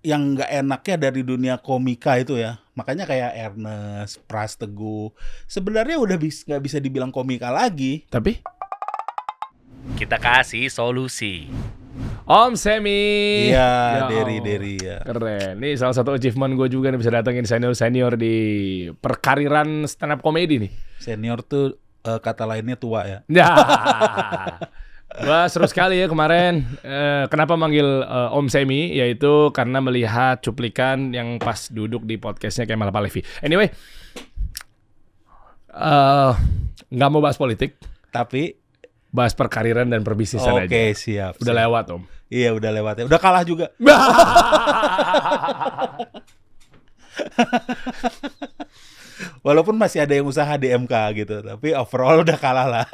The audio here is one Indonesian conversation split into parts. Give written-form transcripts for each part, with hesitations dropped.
yang nggak enaknya dari dunia komika itu ya. Makanya kayak Ernest, Pras Teguh, sebenarnya udah nggak bisa dibilang komika lagi. Tapi Kita kasih solusi. Om Semi. Iya, Ya Derry Allah. ya. Keren. Ini salah satu achievement gue juga nih, bisa datengin senior-senior di perkariran stand up comedy nih. Senior tuh kata lainnya tua ya. Ya. Wah, seru sekali ya kemarin. Kenapa manggil Om Semi? Yaitu karena melihat cuplikan yang pas duduk di podcastnya Kemal Palevi. Anyway, nggak mau bahas politik, Tapi bahas perkariran dan perbisnisan aja. oke, siap. Udah lewat, Om. Iya, udah lewat ya. Udah kalah juga. Walaupun masih ada yang usaha di MK gitu, tapi overall udah kalah lah.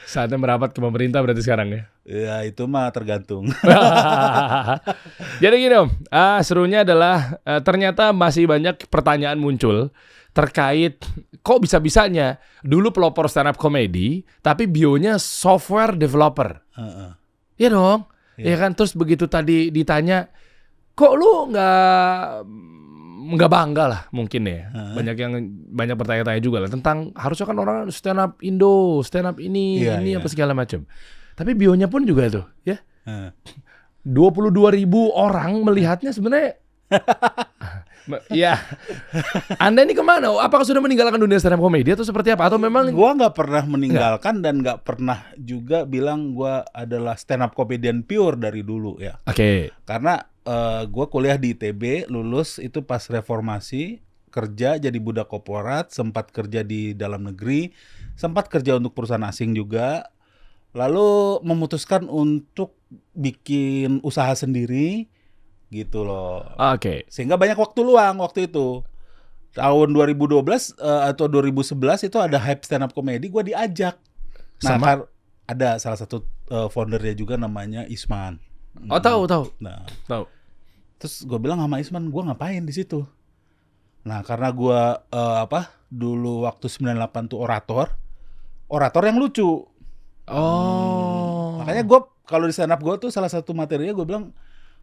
Saatnya merapat ke pemerintah berarti sekarang ya. Ya itu mah tergantung. Jadi gini Om, serunya adalah ternyata masih banyak pertanyaan muncul terkait kok bisa-bisanya dulu pelopor stand up comedy tapi bionya software developer. Heeh. Iya dong. Iya. Ya kan, terus begitu tadi ditanya kok lu nggak bangga lah mungkin ya. Banyak bertanya-tanya juga lah tentang harusnya kan orang stand up Indo, stand up ini Iya. apa segala macam. Tapi bionya pun juga tuh ya. Heeh. 22.000 orang melihatnya sebenarnya. Ya, Anda ini kemana? Apakah sudah meninggalkan dunia stand up comedy atau seperti apa? Atau memang Gua nggak pernah meninggalkan dan nggak pernah juga bilang gua adalah stand up comedian pure dari dulu ya. Oke. Karena gua kuliah di ITB, lulus itu pas reformasi, kerja jadi budak korporat, sempat kerja di dalam negeri, sempat kerja untuk perusahaan asing juga. Lalu memutuskan untuk bikin usaha sendiri gitu loh. Oke. Sehingga banyak waktu luang waktu itu. Tahun 2012 atau 2011 itu ada hype stand up comedy, gue diajak. Nah, Sama? ada salah satu foundernya juga namanya Isman. Oh, tahu. Nah, Tahu. terus gue bilang sama Isman, gue ngapain di situ? Nah, karena gue dulu waktu 98 tuh orator yang lucu. Oh. Makanya gue kalau di stand up gue tuh salah satu materinya gue bilang,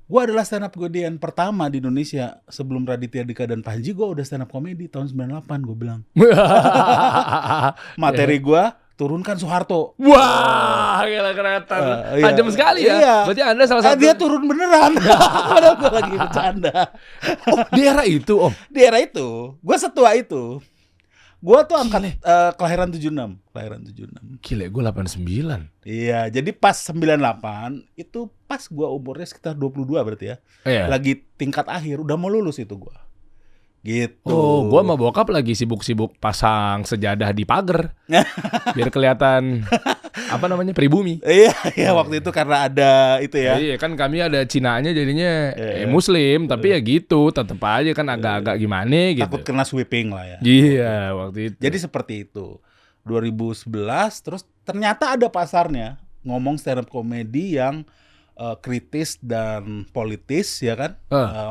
gue adalah stand up comedian pertama di Indonesia. Sebelum Raditya Dika dan Panji, gue udah stand up comedy tahun 98 gue bilang. Materi gue turunkan Soeharto. Wah, gila kelihatan. Iya. Tajam sekali ya. Iya. Berarti Anda salah satu. Dia turun beneran. Padahal gue lagi bercanda. Oh, di era itu, Om. Di era itu, gue setua itu. Gue tuh angkat kelahiran 76. Gila, gue 89. Iya, jadi pas 98 itu pas gue umurnya sekitar 22 berarti ya. Iya. Lagi tingkat akhir, udah mau lulus itu gue. Gitu. Oh, gua sama bokap lagi sibuk-sibuk pasang sejadah di pagar. Biar kelihatan apa namanya? Pribumi. Iya, waktu itu karena ada itu ya. Iya, kan kami ada Cinaanya jadinya muslim, tapi ya gitu, tetep aja kan agak-agak gimana gitu. Takut kena sweeping lah ya. Iya, waktu itu. Jadi seperti itu. 2011 terus ternyata ada pasarnya ngomong stand up comedy yang kritis dan politis ya kan.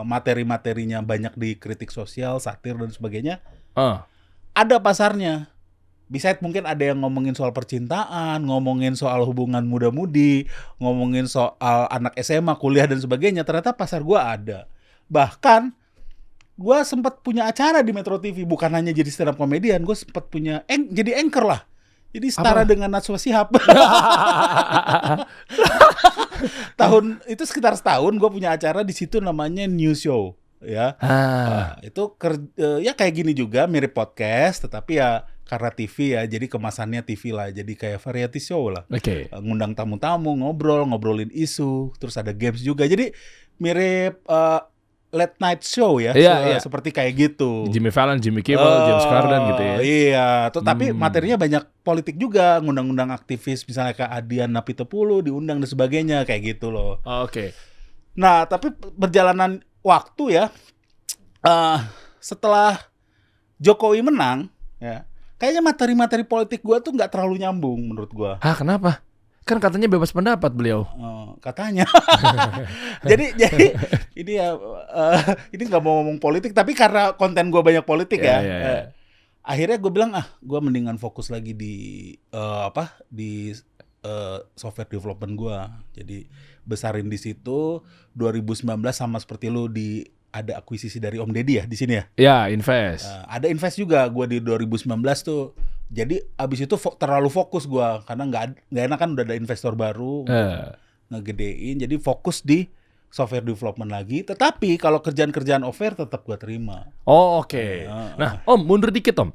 Materi-materinya banyak di kritik sosial, satir dan sebagainya. Ada pasarnya. Bisa mungkin ada yang ngomongin soal percintaan, ngomongin soal hubungan muda-mudi, ngomongin soal anak SMA, kuliah dan sebagainya. Ternyata pasar gua ada. Bahkan gua sempat punya acara di Metro TV, bukan hanya jadi stand up comedian, gua sempat punya jadi anchor lah. Jadi setara dengan Najwa Shihab. Itu sekitar setahun gue punya acara di situ namanya News Show ya. Itu ya kayak gini juga, mirip podcast tetapi ya karena TV ya, jadi kemasannya TV lah, jadi kayak variety show lah. Oke. Ngundang tamu-tamu, ngobrolin isu, terus ada games juga. Jadi mirip late night show ya, Iya. seperti kayak gitu. Jimmy Fallon, Jimmy Kimmel, James Corden gitu ya. Iya, tapi materinya banyak politik juga, ngundang-undang aktivis misalnya kayak Adian Napitupulu diundang dan sebagainya kayak gitu loh. Oke. Nah, tapi perjalanan waktu ya, setelah Jokowi menang, ya, kayaknya materi-materi politik gua tuh nggak terlalu nyambung menurut gua. Hah, kenapa? Kan katanya bebas pendapat beliau. Katanya. jadi ini ya ini nggak mau ngomong politik, tapi karena konten gue banyak politik ya. Akhirnya gue bilang gue mendingan fokus lagi di di software development gua. Jadi besarin di situ 2019 sama seperti lu ada akuisisi dari Om Deddy ya di sini ya. Ya, invest. Ada invest juga gua di 2019 tuh. Jadi abis itu terlalu fokus gua karena nggak enak kan udah ada investor baru ngegedein. Jadi fokus di software development lagi. Tetapi kalau kerjaan-kerjaan offer tetap gua terima. Oh, oke. Nah, Om mundur dikit Om.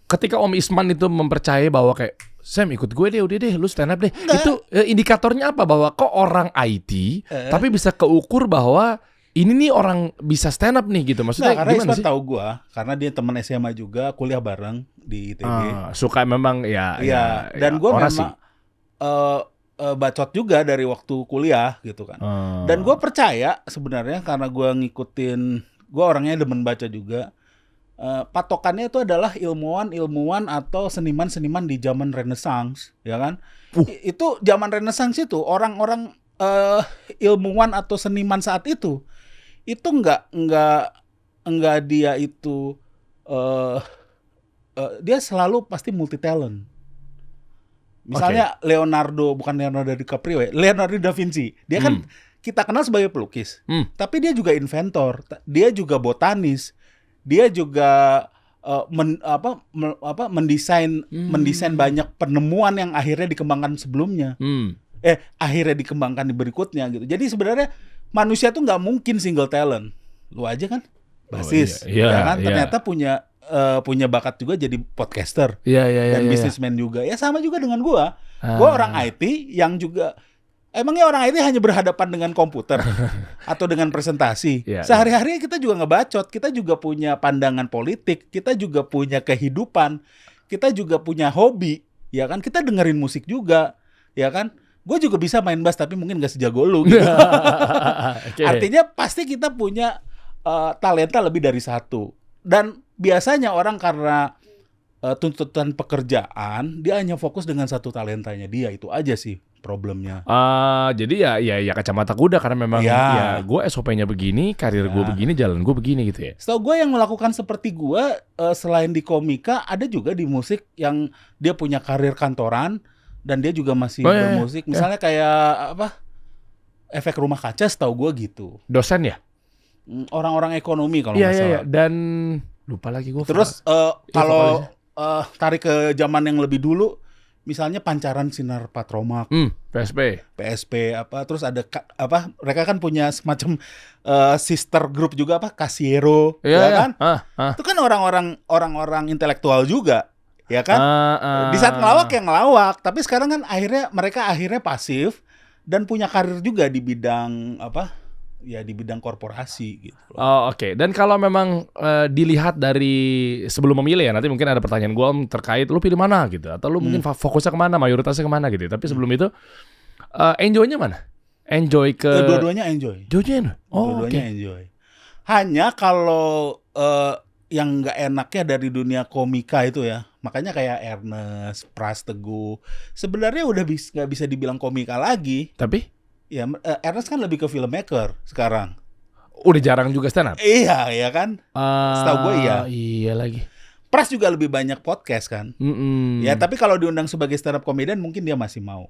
Ketika Om Isman itu mempercayai bahwa kayak Sam ikut gue deh, udah deh, lu stand up deh. Enggak. Itu indikatornya apa bahwa kok orang IT tapi bisa keukur bahwa ini nih orang bisa stand up nih gitu. Maksudnya karena gimana Isman sih? tahu gua karena dia teman SMA juga, kuliah bareng di ITB. Suka memang ya. Iya, dan gue orasi. memang bacot juga dari waktu kuliah gitu kan. Dan gue percaya sebenarnya karena gue ngikutin, gue orangnya demen baca juga. Patokannya itu adalah ilmuwan atau seniman-seniman di zaman Renaissance, ya kan? Itu zaman Renaissance itu orang-orang ilmuwan atau seniman saat itu enggak dia itu dia selalu pasti multi talent. Misalnya Leonardo DiCaprio ya, Leonardo da Vinci. Dia kan kita kenal sebagai pelukis. Tapi dia juga inventor, dia juga botanis. Dia juga mendesain banyak penemuan yang akhirnya dikembangkan sebelumnya. Akhirnya dikembangkan di berikutnya gitu. Jadi sebenarnya manusia tuh nggak mungkin single talent. Lu aja kan basis, ya kan? Ternyata punya bakat juga jadi podcaster dan businessman juga. Ya sama juga dengan gua. Gua orang IT yang juga emangnya orang IT hanya berhadapan dengan komputer atau dengan presentasi. Sehari-hari kita juga ngebacot, kita juga punya pandangan politik, kita juga punya kehidupan, kita juga punya hobi, ya kan? Kita dengerin musik juga, ya kan? Gue juga bisa main bass tapi mungkin gak sejago lu gitu. Artinya pasti kita punya talenta lebih dari satu. Dan biasanya orang karena tuntutan pekerjaan, dia hanya fokus dengan satu talentanya dia, itu aja sih problemnya. Jadi ya kacamata kuda karena memang ya gue SOP-nya begini, karir gue begini, jalan gue begini gitu ya. Setahu gue yang melakukan seperti gue selain di komika ada juga di musik yang dia punya karir kantoran dan dia juga masih bermusik. Misalnya kayak Efek Rumah Kaca, setahu gue gitu. Dosen ya? Orang-orang ekonomi kalau nggak salah. Iya. Dan lupa lagi gue. Terus kalau tarik ke zaman yang lebih dulu, misalnya Pancaran Sinar Patromak, PSP terus ada mereka kan punya semacam sister group juga Casiero, ya kan? Itu kan orang-orang intelektual juga, ya kan? Di saat ngelawak ya ngelawak, tapi sekarang kan mereka akhirnya pasif dan punya karir juga di bidang di bidang korporasi gitu. Oke. Dan kalau memang dilihat dari sebelum memilih ya, nanti mungkin ada pertanyaan gue terkait lu pilih mana gitu, atau lu mungkin fokusnya kemana, mayoritasnya kemana gitu. Tapi sebelum itu, enjoy-nya mana? Enjoy ke dua-duanya enjoy. Dua-duanya enjoy. Hanya kalau yang nggak enaknya dari dunia komika itu ya, makanya kayak Ernest, Pras Teguh, sebenarnya udah nggak bisa dibilang komika lagi. Tapi ya, Ernest kan lebih ke filmmaker sekarang. Udah jarang juga stand up. Iya, ya kan? Setahu gue iya. Iya lagi. Pras juga lebih banyak podcast kan. Ya, tapi kalau diundang sebagai stand up comedian mungkin dia masih mau.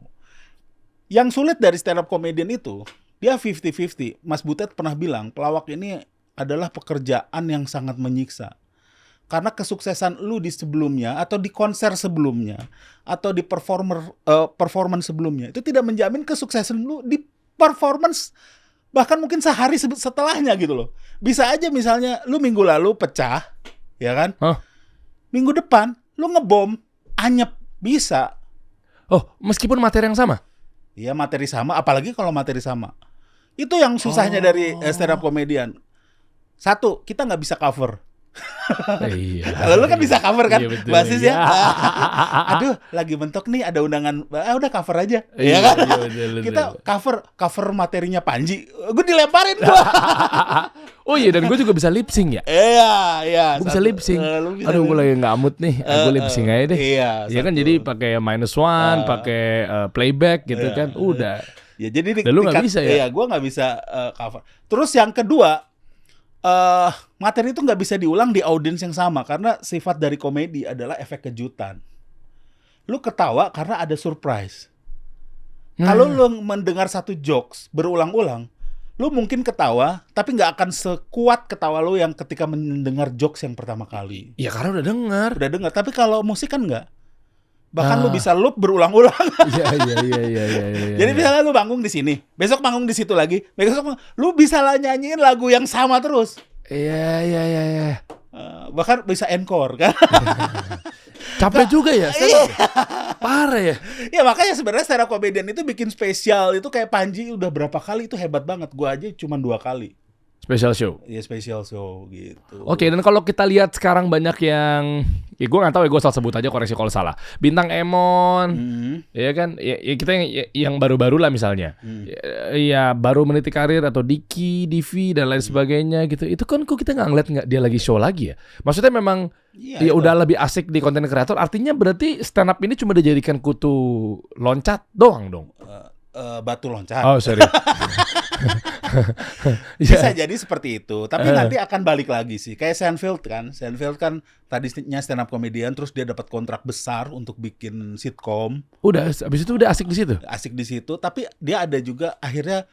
Yang sulit dari stand up comedian itu, dia 50-50. Mas Butet pernah bilang, pelawak ini adalah pekerjaan yang sangat menyiksa. Karena kesuksesan lu di sebelumnya atau di konser sebelumnya atau di performance sebelumnya itu tidak menjamin kesuksesan lu di performance bahkan mungkin sehari setelahnya gitu loh. Bisa aja misalnya lu minggu lalu pecah, ya kan? Minggu depan lu ngebom, anyep, bisa. Meskipun materi yang sama? Iya, materi sama, apalagi kalau materi sama. Itu yang susahnya dari stand up comedian. Satu, kita nggak bisa cover. Kalau lu kan bisa cover kan, basis ya. Aduh, lagi mentok nih, ada undangan, udah cover aja, ya kan? Kita cover materinya Panji, gue dilemparin gua. Dan gue juga bisa lip sync ya. Iya. Gue bisa lip sync. Aduh, gue lagi nggak mood nih, gue lip sync aja deh. Iya kan, jadi pakai -1, pakai playback gitu kan, udah. Ya jadi lu nggak bisa ya? Iya, gue nggak bisa cover. Terus yang kedua, materi itu nggak bisa diulang di audiens yang sama karena sifat dari komedi adalah efek kejutan. lu ketawa karena ada surprise. Kalau lu mendengar satu jokes berulang-ulang, lu mungkin ketawa, tapi nggak akan sekuat ketawa lu yang ketika mendengar jokes yang pertama kali. Ya karena udah dengar. Udah dengar, tapi kalau musik kan nggak. Bahkan lu bisa loop berulang-ulang. Iya. Jadi misalnya lu manggung di sini, besok manggung di situ lagi, besok lu bisa lah nyanyiin lagu yang sama terus. Iya. Bahkan bisa encore kan. Capek juga ya. Parah ya. Ya makanya sebenarnya stand up comedian itu bikin spesial itu kayak Panji udah berapa kali itu hebat banget. Gua aja cuma 2 kali. Special show. Iya special show gitu. Oke, dan kalau kita lihat sekarang banyak yang, ya gue nggak tahu ya, gue asal sebut aja, koreksi kalau salah. Bintang Emon, ya kan, ya kita yang baru-baru lah misalnya, ya baru meniti karir atau Diki, Divi dan lain sebagainya gitu. Itu kan kok kita nggak ngeliat dia lagi show lagi ya. Maksudnya memang ya udah lebih asik di konten kreator. Artinya berarti stand up ini cuma dijadikan kutu loncat doang dong. Batu loncat. Oh sorry. Bisa jadi seperti itu, tapi nanti akan balik lagi sih. Kayak Seinfeld kan tadinya stand up comedian, terus dia dapat kontrak besar untuk bikin sitkom. Udah, abis itu udah asik di situ. Asik di situ, tapi dia ada juga akhirnya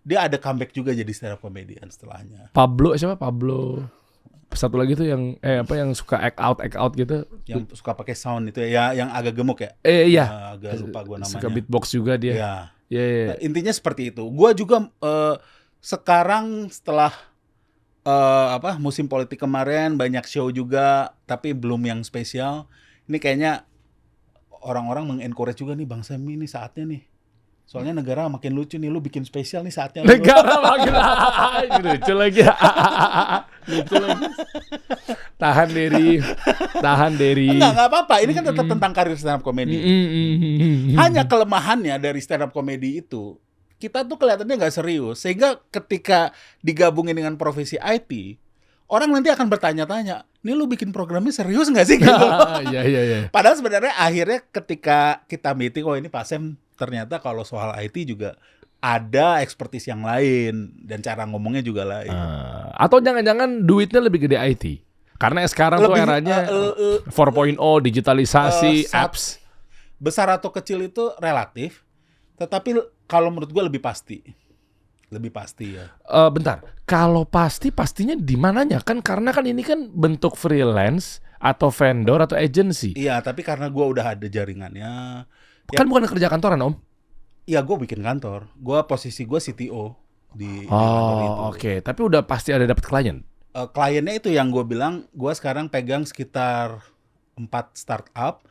dia ada comeback juga jadi stand up comedian setelahnya. Pablo satu lagi tuh yang yang suka act out gitu, yang suka pakai sound itu ya, yang agak gemuk ya. Iya. Agak lupa gua namanya. Suka beatbox juga dia. Iya. Yeah. Intinya seperti itu. Gua juga sekarang setelah musim politik kemarin banyak show juga, tapi belum yang spesial. Ini kayaknya orang-orang mengencourage juga nih, Bang Semi nih saatnya nih. Soalnya negara makin lucu nih, lu bikin spesial nih saatnya. Negara makin lucu lagi. Lucu lagi. Tahan diri. Enggak apa-apa. Ini kan tetap tentang karir stand up comedy. Hanya kelemahannya dari stand up comedy itu, kita tuh kelihatannya nggak serius. Sehingga ketika digabungin dengan profesi IT, orang nanti akan bertanya-tanya, nih lu bikin programnya serius nggak sih? Gitu. Iya. Padahal sebenarnya akhirnya ketika kita meeting, ini Pak Sem ternyata kalau soal IT juga ada expertise yang lain dan cara ngomongnya juga lain. Atau jangan-jangan duitnya lebih gede IT. Karena sekarang tuh eranya 4.0, digitalisasi, apps. Besar atau kecil itu relatif, tetapi kalau menurut gue lebih pasti. Lebih pasti ya. Bentar, kalau pastinya di mananya? Kan karena kan ini kan bentuk freelance atau vendor atau agency. Iya, tapi karena gue udah ada jaringannya. Kan bukan kerja kantoran, Om? Iya, gue bikin kantor. Posisi gue CTO di kantor itu. Oke. Tapi udah pasti ada dapat klien. Kliennya itu yang gue bilang, gue sekarang pegang sekitar 4 startup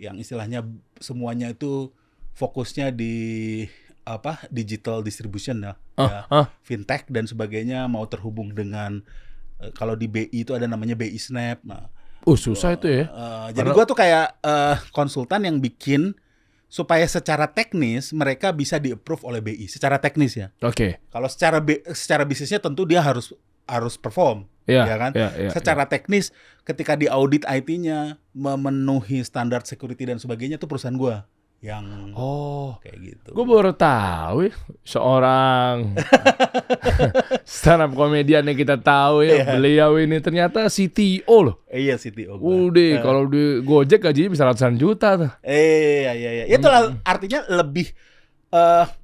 yang istilahnya semuanya itu fokusnya di digital distribution ya, fintech dan sebagainya, mau terhubung dengan kalau di BI itu ada namanya BI Snap. Nah, susah itu ya. Jadi gue tuh kayak konsultan yang bikin supaya secara teknis mereka bisa di-approve oleh BI secara teknis ya. Oke. Kalau secara bisnisnya tentu dia harus perform, ya kan? Secara teknis ketika di audit IT-nya memenuhi standar security dan sebagainya, itu perusahaan gue yang kayak gitu. Gue baru tahu seorang stand up komedian yang kita tahu ya, beliau ini ternyata CTO loh. Iya, CTO. Udah, kalau di Gojek gajinya bisa ratusan juta tuh. Iya. Itulah artinya lebih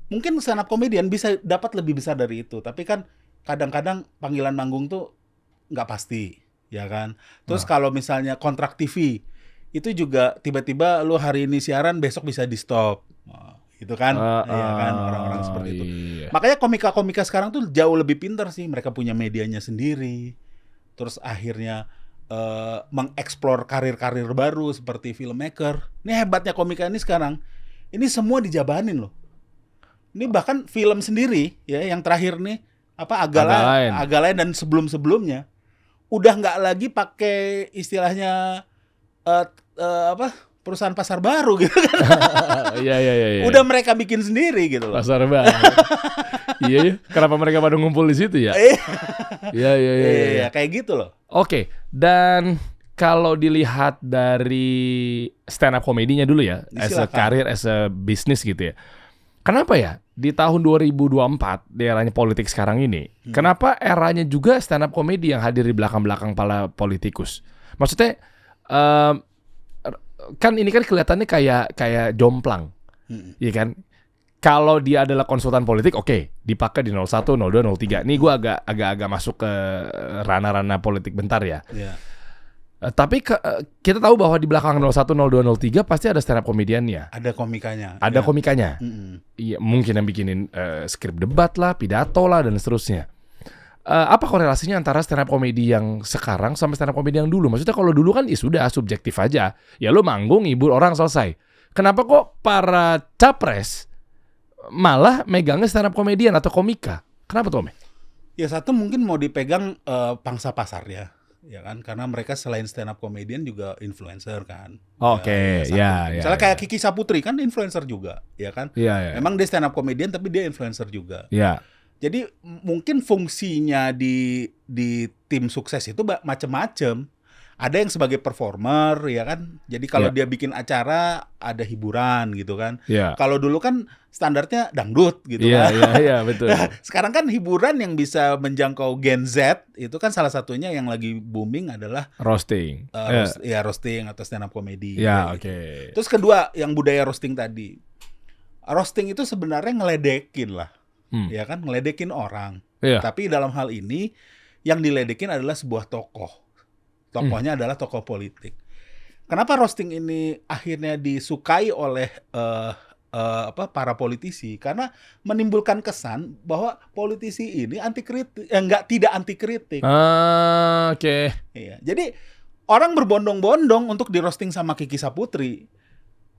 mungkin stand up komedian bisa dapat lebih besar dari itu, tapi kan kadang-kadang panggilan manggung tuh nggak pasti, ya kan? Terus kalau misalnya kontrak TV itu juga tiba-tiba lu hari ini siaran, besok bisa di stop, gitu kan? Iya kan, orang-orang seperti itu. Makanya komika-komika sekarang tuh jauh lebih pintar sih, mereka punya medianya sendiri. Terus akhirnya mengeksplor karir-karir baru seperti filmmaker. Ini hebatnya komika ini sekarang. Ini semua dijabanin loh. Ini bahkan film sendiri ya, yang terakhir nih Agalain dan sebelum-sebelumnya udah nggak lagi pakai istilahnya perusahaan pasar baru gitu kan. Iya. Udah mereka bikin sendiri gitu loh. Pasar baru. Iya. Kenapa mereka pada ngumpul di situ ya? Iya, kayak gitu loh. Oke, dan kalau dilihat dari stand up komedinya dulu ya, as a career, as a business gitu ya. Kenapa ya di tahun 2024 di eranya politik sekarang ini, kenapa eranya juga stand up komedi yang hadir di belakang-belakang para politikus? Maksudnya kan ini kan kelihatannya kayak jomplang, iya kan? Kalau dia adalah konsultan politik, oke, dipakai di 01, 02, 03. Nih gue agak masuk ke ranah-ranah politik bentar ya. Iya. Tapi kita tahu bahwa di belakang 01, 02, 03 pasti ada stand up komediannya. Ada komikanya. Ada ya. komikanya. Mm-mm. Iya, mungkin yang bikinin skrip debat lah, pidato lah, dan seterusnya. Apa korelasinya antara stand up komedi yang sekarang sama stand up komedi yang dulu? Maksudnya kalau dulu kan ya sudah subjektif aja. Ya lo manggung, hibur orang, selesai. Kenapa kok para capres malah megangnya stand up komedian atau komika? Kenapa tuh, Om? Ya satu mungkin mau dipegang pangsa pasar ya kan, karena mereka selain stand up comedian juga influencer kan. Oke, satu. ya. Misalnya kayak Kiki Saputri kan influencer juga, ya kan. Iya. Memang dia stand up comedian tapi dia influencer juga. Iya. Jadi mungkin fungsinya di tim sukses itu macam-macam. Ada yang sebagai performer, ya kan. Jadi kalau dia bikin acara ada hiburan gitu kan. Iya. Kalau dulu kan standarnya dangdut gitu kan. Iya, betul. Sekarang kan hiburan yang bisa menjangkau Gen Z itu kan salah satunya yang lagi booming adalah Roasting. roasting atau stand up comedy. Ya, gitu. oke. Terus kedua yang budaya roasting tadi. Roasting itu sebenarnya ngeledekin lah. Ya kan, ngeledekin orang. Iya. Tapi dalam hal ini yang diledekin adalah sebuah tokoh. Tokohnya adalah tokoh politik. Kenapa roasting ini akhirnya disukai oleh para politisi? Karena menimbulkan kesan bahwa politisi ini anti kritik, tidak anti kritik. Oke. Iya. Jadi orang berbondong-bondong untuk di roasting sama Kiki Saputri.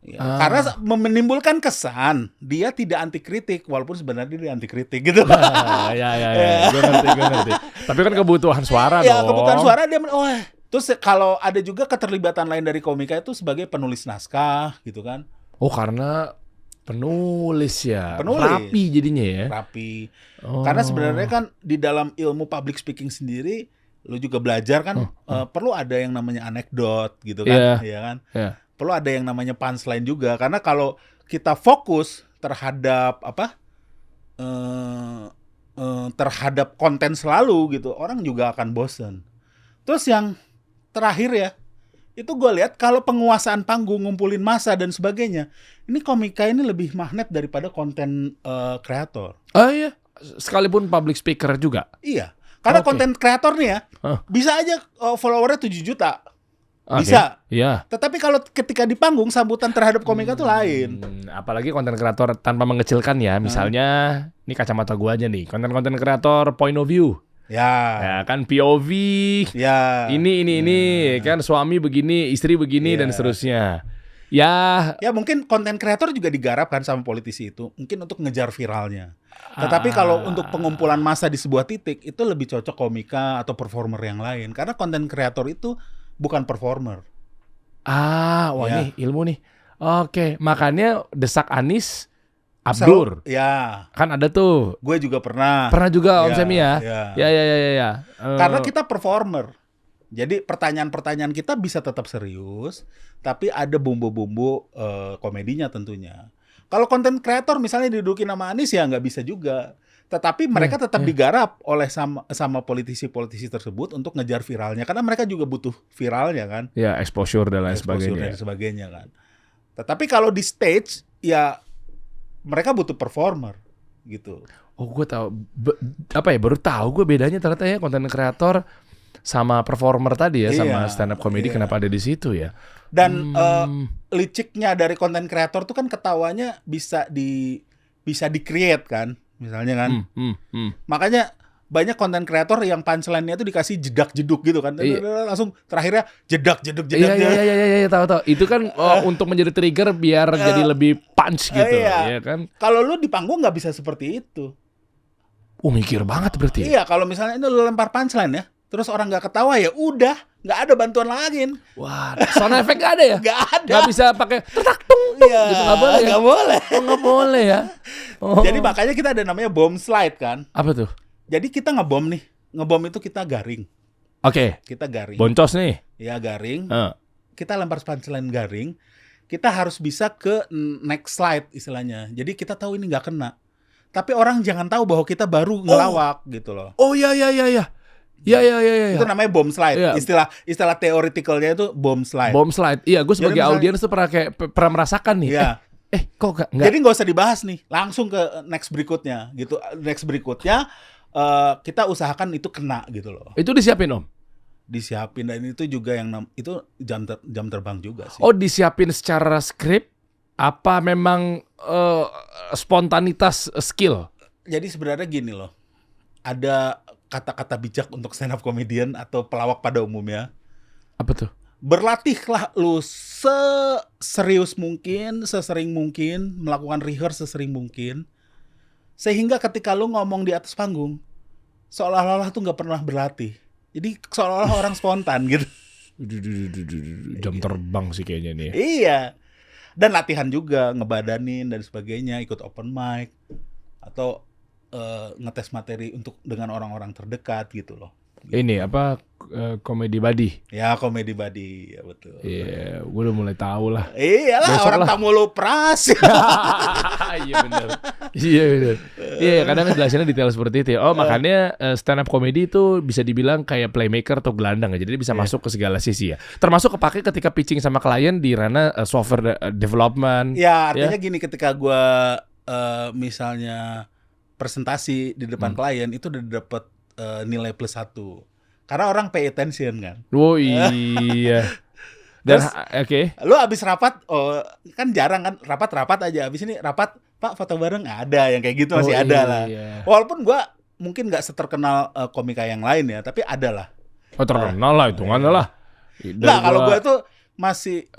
Ya, karena menimbulkan kesan dia tidak anti kritik walaupun sebenarnya dia anti kritik gitu. Ya. Gue ngerti. Tapi kan kebutuhan suara dong. Ya, kebutuhan suara dia. Terus kalau ada juga keterlibatan lain dari komika itu sebagai penulis naskah gitu kan. Oh, karena penulis ya. Penulis. Rapi jadinya ya. Rapi. Karena sebenarnya kan di dalam ilmu public speaking sendiri lu juga belajar kan perlu ada yang namanya anekdot gitu kan, ya kan. Yeah. Perlu ada yang namanya punchline juga karena kalau kita fokus terhadap terhadap konten selalu gitu, orang juga akan bosen. Terus yang terakhir ya, itu gue lihat kalau penguasaan panggung, ngumpulin massa dan sebagainya, ini komika ini lebih magnet daripada konten kreator. Oh iya, sekalipun public speaker juga. Iya, karena konten kreator nih ya, bisa aja followernya 7 juta. Bisa. Iya. Tetapi kalau ketika di panggung sambutan terhadap komika itu lain. Apalagi konten kreator tanpa mengecilkan ya. Misalnya, ini kacamata gua aja nih. Konten-konten kreator point of view. Ya kan POV. Ya. Ini kan suami begini, istri begini dan seterusnya. Ya mungkin konten kreator juga digarap kan sama politisi itu. Mungkin untuk ngejar viralnya. Tetapi kalau untuk pengumpulan massa di sebuah titik itu lebih cocok komika atau performer yang lain. Karena konten kreator itu bukan performer. Ini ilmu nih. Oke, makanya desak Anies Abdur. Kan ada tuh. Gue juga pernah. Pernah juga Om Semi ya. Ya. Karena kita performer. Jadi pertanyaan-pertanyaan kita bisa tetap serius, tapi ada bumbu-bumbu komedinya tentunya. Kalau konten kreator misalnya didudukin sama Anies ya nggak bisa juga. Tetapi mereka tetap digarap oleh sama politisi-politisi tersebut untuk ngejar viralnya. Karena mereka juga butuh viralnya kan. Ya, exposure dan lain sebagainya kan. Tetapi kalau di stage, ya mereka butuh performer gitu. Oh, gue tahu. Baru tahu gue bedanya ternyata ya konten kreator sama performer tadi ya, sama stand up comedy kenapa ada di situ ya. Dan liciknya dari konten kreator tuh kan ketawanya bisa di-create kan. Misalnya kan, makanya banyak konten kreator yang punchline-nya itu dikasih jedak-jeduk gitu kan, langsung terakhirnya jedak-jeduk. Iya, tahu. Itu kan untuk menjadi trigger biar jadi lebih punch gitu, ya kan? Kalau lu di panggung nggak bisa seperti itu. Mikir banget berarti. Iya, kalau misalnya itu lu lempar punchline ya, terus orang nggak ketawa ya udah, nggak ada bantuan lagi. Wah, sound effect nggak ada ya? Nggak ada. Nggak bisa pakai tertak-tung gitu, nggak boleh. Nggak boleh. Nggak boleh ya. Jadi makanya kita ada namanya bomb slide kan. Apa tuh? Jadi kita ngebom nih. Ngebom itu kita garing. Oke. Kita garing. Boncos nih. Ya garing. Kita lempar punchline garing. Kita harus bisa ke next slide istilahnya. Jadi kita tahu ini nggak kena. Tapi orang jangan tahu bahwa kita baru ngelawak gitu loh. Oh iya. Iya. Itu namanya bomb slide. Iya. Istilah theoreticalnya itu bomb slide. Bomb slide. Iya, gue sebagai Jadi misalnya- audiens tuh pernah merasakan nih. Iya. Kok enggak? Jadi nggak usah dibahas nih, langsung ke next berikutnya gitu. Next berikutnya kita usahakan itu kena gitu loh. Itu disiapin Om? Disiapin, dan itu juga itu jam terbang juga sih. Oh, disiapin secara skrip apa memang spontanitas skill? Jadi sebenarnya gini loh, ada kata-kata bijak untuk stand up comedian atau pelawak pada umumnya. Apa tuh? Berlatihlah lu seserius mungkin, sesering mungkin, melakukan rehearse sesering mungkin, sehingga ketika lu ngomong di atas panggung, seolah-olah tuh nggak pernah berlatih. Jadi seolah-olah orang spontan gitu. Jam terbang sih kayaknya nih. Iya. Dan latihan juga, ngebadanin dan sebagainya, ikut open mic atau ngetes materi dengan orang-orang terdekat gitu loh. Ini apa komedi buddy? Ya, komedi buddy, ya betul. Iya, gue udah mulai tahu lah. Iyalah, Besok orang lah. tamu lu pras. Iya benar. Iya benar. Iya, kadang jelasinnya detail seperti itu. Ya. Oh, makanya stand up comedy itu bisa dibilang kayak playmaker atau gelandang ya. Jadi bisa masuk ke segala sisi ya. Termasuk kepake ketika pitching sama klien di ranah software development. Ya, artinya gini, ketika gua misalnya presentasi di depan klien itu udah dapet nilai +1. Karena orang pay attention kan. Oh iya. Dan Terus, oke. Lu abis rapat, kan jarang kan, rapat aja. Abis ini rapat, Pak foto bareng, ada yang kayak gitu masih ada lah. Iya. Walaupun gua mungkin nggak seterkenal komika yang lain ya, tapi ada lah. Oh terkenal lah, hitungannya lah. Nggak, kalau gua tuh masih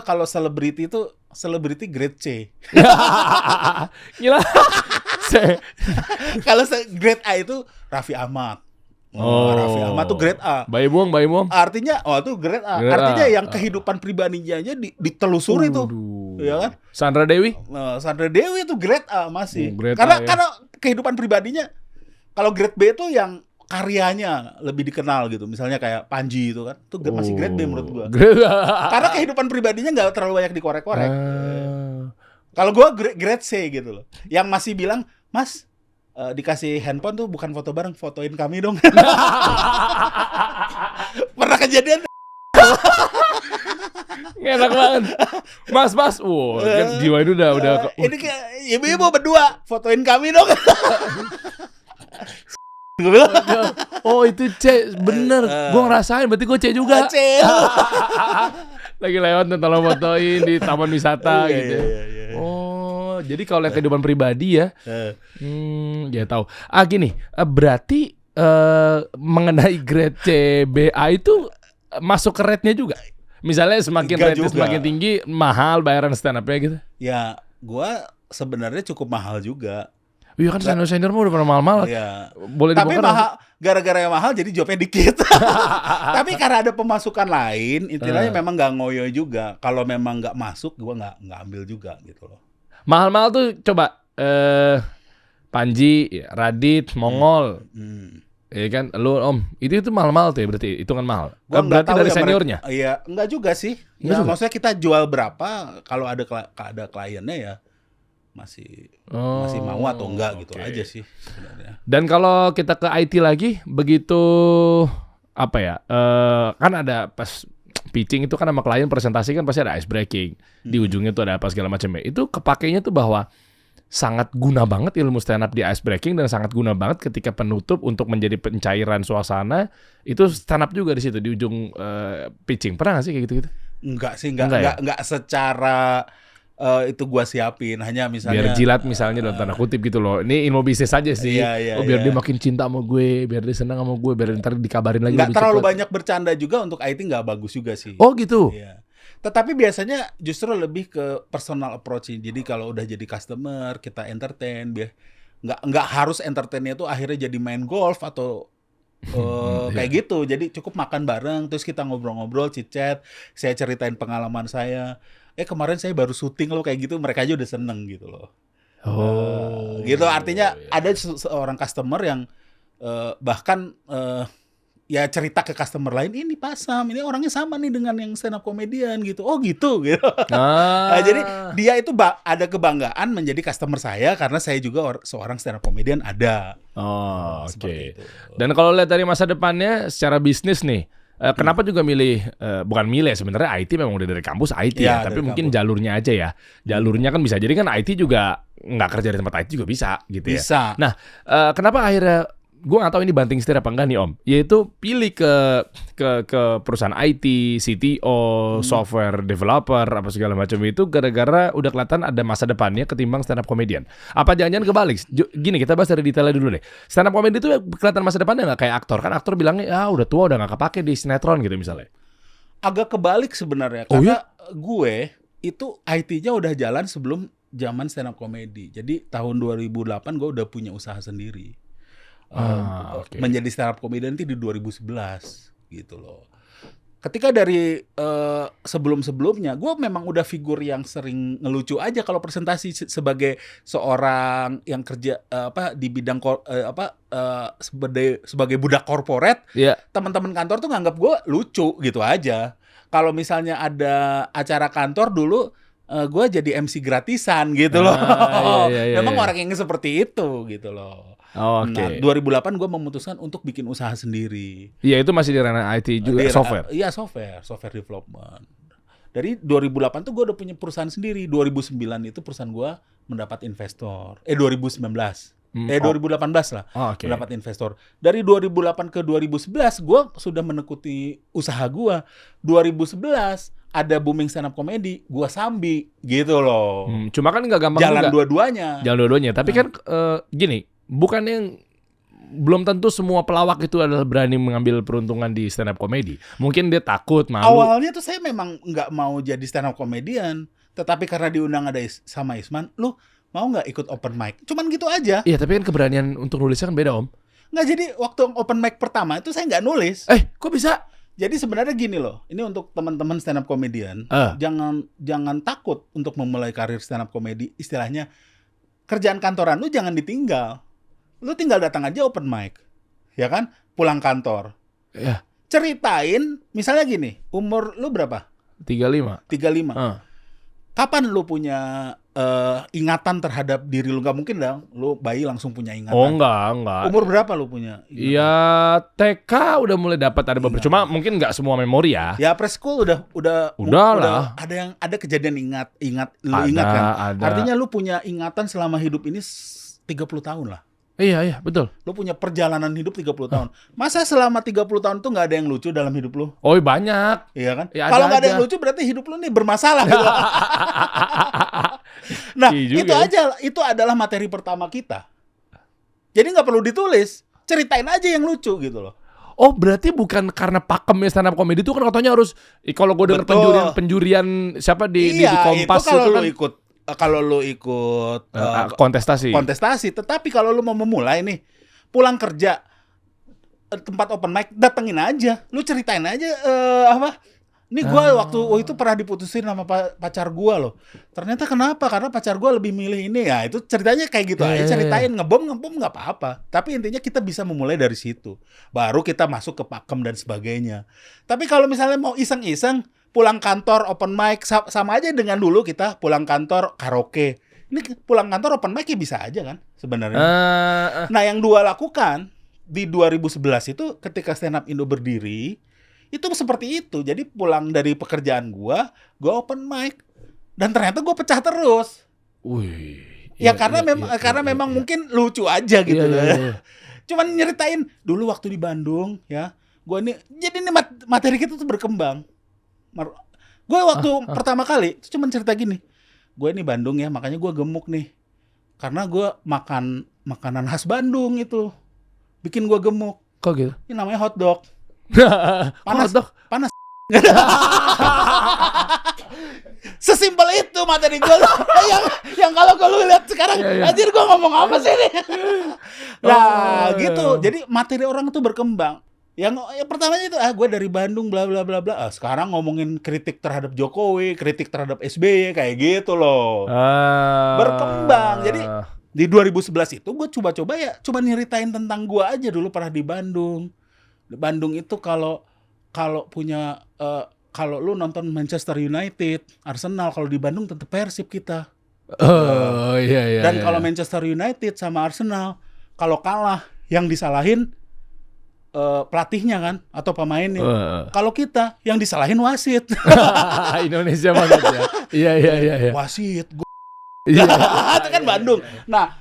kalau selebriti itu selebriti grade C. Gila. Kalau grade A itu Raffi Ahmad. Raffi Ahmad tuh grade A. Bayi buang. Artinya, itu grade A. Grade Artinya A. yang kehidupan pribadinya aja ditelusuri tuh. Ya kan? Sandra Dewi? Sandra Dewi itu grade A masih. Grade Karena A, ya. karena kehidupan pribadinya, kalau grade B itu yang karyanya lebih dikenal gitu. Misalnya kayak Panji itu kan. Itu masih grade B menurut gua. Karena kehidupan pribadinya nggak terlalu banyak dikorek-korek. Kalau gua grade C gitu loh. Yang masih bilang, "Mas, dikasih handphone tuh bukan foto bareng, fotoin kami dong." Pernah kejadian. Enak banget. Mas. Wow, kan jiwa itu udah Ini kayak ibu-ibu berdua, fotoin kami dong. Gue bilang, oh itu C, bener. Gue ngerasain, berarti gue C juga. C. Lagi lewat dan tolong fotoin di taman wisata Iya, gitu. iya. Oh, jadi kalau yang kehidupan pribadi ya, ya tahu. Gini, berarti mengenai grade C, B, A itu masuk ke rate-nya juga. Misalnya semakin Enggak rate-nya juga. semakin tinggi, mahal bayaran stand up-nya gitu. Ya, gua sebenarnya cukup mahal juga. Iya kan senior mah udah pernah mahal-mahal. Iya. Boleh Tapi dibongkar. mahal, gara-gara yang mahal jadi jobnya dikit. Tapi karena ada pemasukan lain, istilahnya memang nggak ngoyo juga. Kalau memang nggak masuk, gua nggak ambil juga gitu loh. Mahal-mahal tuh coba Panji, Radit, Mongol. Ya kan, lu Om, itu mahal-mahal tuh ya berarti hitungan mahal. Gua nggak Berarti tahu dari ya seniornya. Iya, enggak juga sih. Nggak Ya, juga? maksudnya kita jual berapa, kalau ada kliennya ya masih mau atau enggak gitu oke. aja sih sebenarnya. Dan kalau kita ke IT lagi, begitu apa ya? Kan ada pas pitching itu kan sama klien presentasi kan pasti ada ice breaking. Di ujungnya tuh ada apa segala macamnya. Itu kepakainya tuh bahwa sangat guna banget ilmu stand up di ice breaking dan sangat guna banget ketika penutup untuk menjadi pencairan suasana. Itu stand up juga di situ di ujung pitching. Pernah gak sih kayak gitu-gitu? Enggak sih, Enggak ya? enggak secara itu gua siapin, hanya misalnya Biar jilat misalnya dalam tanda kutip gitu loh. Ini ilmu bisnis aja sih. Iya, biar iya. dia makin cinta sama gue, biar dia senang sama gue, biar ntar dikabarin lagi enggak lebih terlalu cepet. banyak bercanda juga untuk IT, enggak bagus juga sih. Oh gitu. Iya. Tetapi biasanya justru lebih ke personal approach. Jadi kalau udah jadi customer, kita entertain, enggak harus entertainnya tuh akhirnya jadi main golf atau kayak gitu. Jadi cukup makan bareng, terus kita ngobrol-ngobrol, chit-chat, saya ceritain pengalaman saya. Kemarin saya baru syuting loh, kayak gitu, mereka aja udah seneng gitu loh. Gitu, artinya ada seorang customer yang bahkan ya cerita ke customer lain, ini Pak Sam, ini orangnya sama nih dengan yang stand up comedian gitu. Oh gitu gitu. Nah, jadi dia itu ada kebanggaan menjadi customer saya karena saya juga seorang stand up comedian ada. Oh, oke. Seperti itu. Dan kalau lihat dari masa depannya secara bisnis nih, kenapa juga milih, bukan milih sebenarnya IT memang udah dari kampus IT ya, tapi mungkin jalurnya aja ya. Jalurnya kan bisa jadi kan IT juga nggak kerja di tempat IT juga bisa gitu ya. Bisa. Nah, kenapa akhirnya gue nggak tahu ini banting setir apa enggak nih Om, yaitu pilih ke perusahaan IT, CTO, software developer apa segala macam itu gara-gara udah kelihatan ada masa depannya ketimbang stand up comedian. Apa jangan-jangan kebalik? Gini, kita bahas dari detailnya dulu deh. Stand up comedy itu kelihatan masa depannya nggak kayak aktor? Kan aktor bilangnya udah tua udah nggak kepake di sinetron gitu misalnya. Agak kebalik sebenarnya karena gue itu IT-nya udah jalan sebelum zaman stand up comedy. Jadi tahun 2008 gue udah punya usaha sendiri. Menjadi stand up comedian itu di 2011 gitu loh. Ketika dari sebelum-sebelumnya gue memang udah figur yang sering ngelucu aja kalau presentasi sebagai seorang yang kerja di bidang sebagai budak korporat. Teman-teman kantor tuh nganggap gue lucu gitu aja. Kalau misalnya ada acara kantor dulu gue jadi MC gratisan gitu loh. Memang orang yang seperti itu gitu loh. Nah, 2008 gue memutuskan untuk bikin usaha sendiri. Iya, itu masih di ranah IT juga, software. Iya, software development. Dari 2008 tuh gue udah punya perusahaan sendiri. 2009 itu perusahaan gue mendapat investor. 2019. 2018 lah mendapat investor. Dari 2008 ke 2011 gue sudah menekuti usaha gue. 2011 ada booming stand up comedy, gue sambi gitu loh. Cuma kan nggak gampang jalan juga. Jalan dua-duanya. Tapi kan gini, bukan yang belum tentu semua pelawak itu adalah berani mengambil peruntungan di stand up comedy. Mungkin dia takut, malu. Awalnya tuh saya memang nggak mau jadi stand up comedian, tetapi karena diundang ada sama Isman, lu mau nggak ikut open mic? Cuman gitu aja. Iya, tapi kan keberanian untuk nulisnya kan beda Om. Nggak, jadi waktu open mic pertama itu saya nggak nulis. Kok bisa? Jadi sebenarnya gini loh, ini untuk teman-teman stand up comedian, jangan takut untuk memulai karir stand up comedy. Istilahnya kerjaan kantoran lu jangan ditinggal. Lu tinggal datang aja open mic, ya kan? Pulang kantor. Ya. Ceritain, misalnya gini, umur lu berapa? 35. Kapan lu punya ingatan terhadap diri lu? Gak mungkin dong, lu bayi langsung punya ingatan. Oh enggak. Umur berapa lu punya ingatan? Ya TK udah mulai dapat ada beberapa. Cuma mungkin nggak semua memori ya. Ya preschool udah lah. Ada kejadian ingat kan? Ada. Artinya lu punya ingatan selama hidup ini 30 tahun lah. Iya, betul. Lu punya perjalanan hidup 30 tahun. Masa selama 30 tahun tuh nggak ada yang lucu dalam hidup lu? Oh, banyak. Iya kan? Ya, kalau nggak ada yang lucu berarti hidup lu nih bermasalah gitu. Nah, itu adalah materi pertama kita. Jadi nggak perlu ditulis, ceritain aja yang lucu gitu loh. Oh, berarti bukan karena pakemnya stand up comedy itu kan katanya harus kalau gue denger penjurian siapa di Kompas itu kalau lu ikut kontestasi, tetapi kalau lu mau memulai nih, pulang kerja tempat open mic, datengin aja, lu ceritain aja nih gue waktu itu pernah diputusin sama pacar gue loh. Ternyata kenapa? Karena pacar gue lebih milih ini ya. Itu ceritanya kayak gitu aja. Ceritain ngebom nggak apa-apa. Tapi intinya kita bisa memulai dari situ. Baru kita masuk ke pakem dan sebagainya. Tapi kalau misalnya mau iseng-iseng, pulang kantor open mic sama aja dengan dulu kita pulang kantor karaoke. Ini pulang kantor open mic ya bisa aja kan sebenarnya. Nah yang dua lakukan di 2011 itu ketika stand up Indo berdiri. Itu seperti itu. Jadi pulang dari pekerjaan gue open mic dan ternyata gue pecah terus. Karena memang mungkin lucu aja gitu. Cuman nyeritain dulu waktu di Bandung ya. Gue nih jadi ini materi kita tuh berkembang. Gue waktu pertama kali cuma cerita gini. Gue nih Bandung ya, makanya gue gemuk nih. Karena gue makan makanan khas Bandung itu. Bikin gue gemuk. Kok gitu? Ini namanya hotdog. Panas. Sesimpel itu materi gue yang kalau lu lihat sekarang anjir gue ngomong apa sih nih. Nah gitu. Jadi materi orang itu berkembang. Yang pertamanya itu gue dari Bandung bla bla bla bla. Sekarang ngomongin kritik terhadap Jokowi, kritik terhadap SBY kayak gitu loh. Berkembang. Jadi di 2011 itu gue coba-coba ya cuma nyeritain tentang gue aja dulu pernah di Bandung. Bandung itu kalau punya kalau lu nonton Manchester United, Arsenal, kalau di Bandung tetap Persib kita. Oh iya. Dan kalau Manchester United sama Arsenal, kalau kalah yang disalahin pelatihnya kan atau pemainnya. Kalau kita yang disalahin wasit. Indonesia banget ya. Iya. Wasit. Iya. Itu kan Bandung. Nah,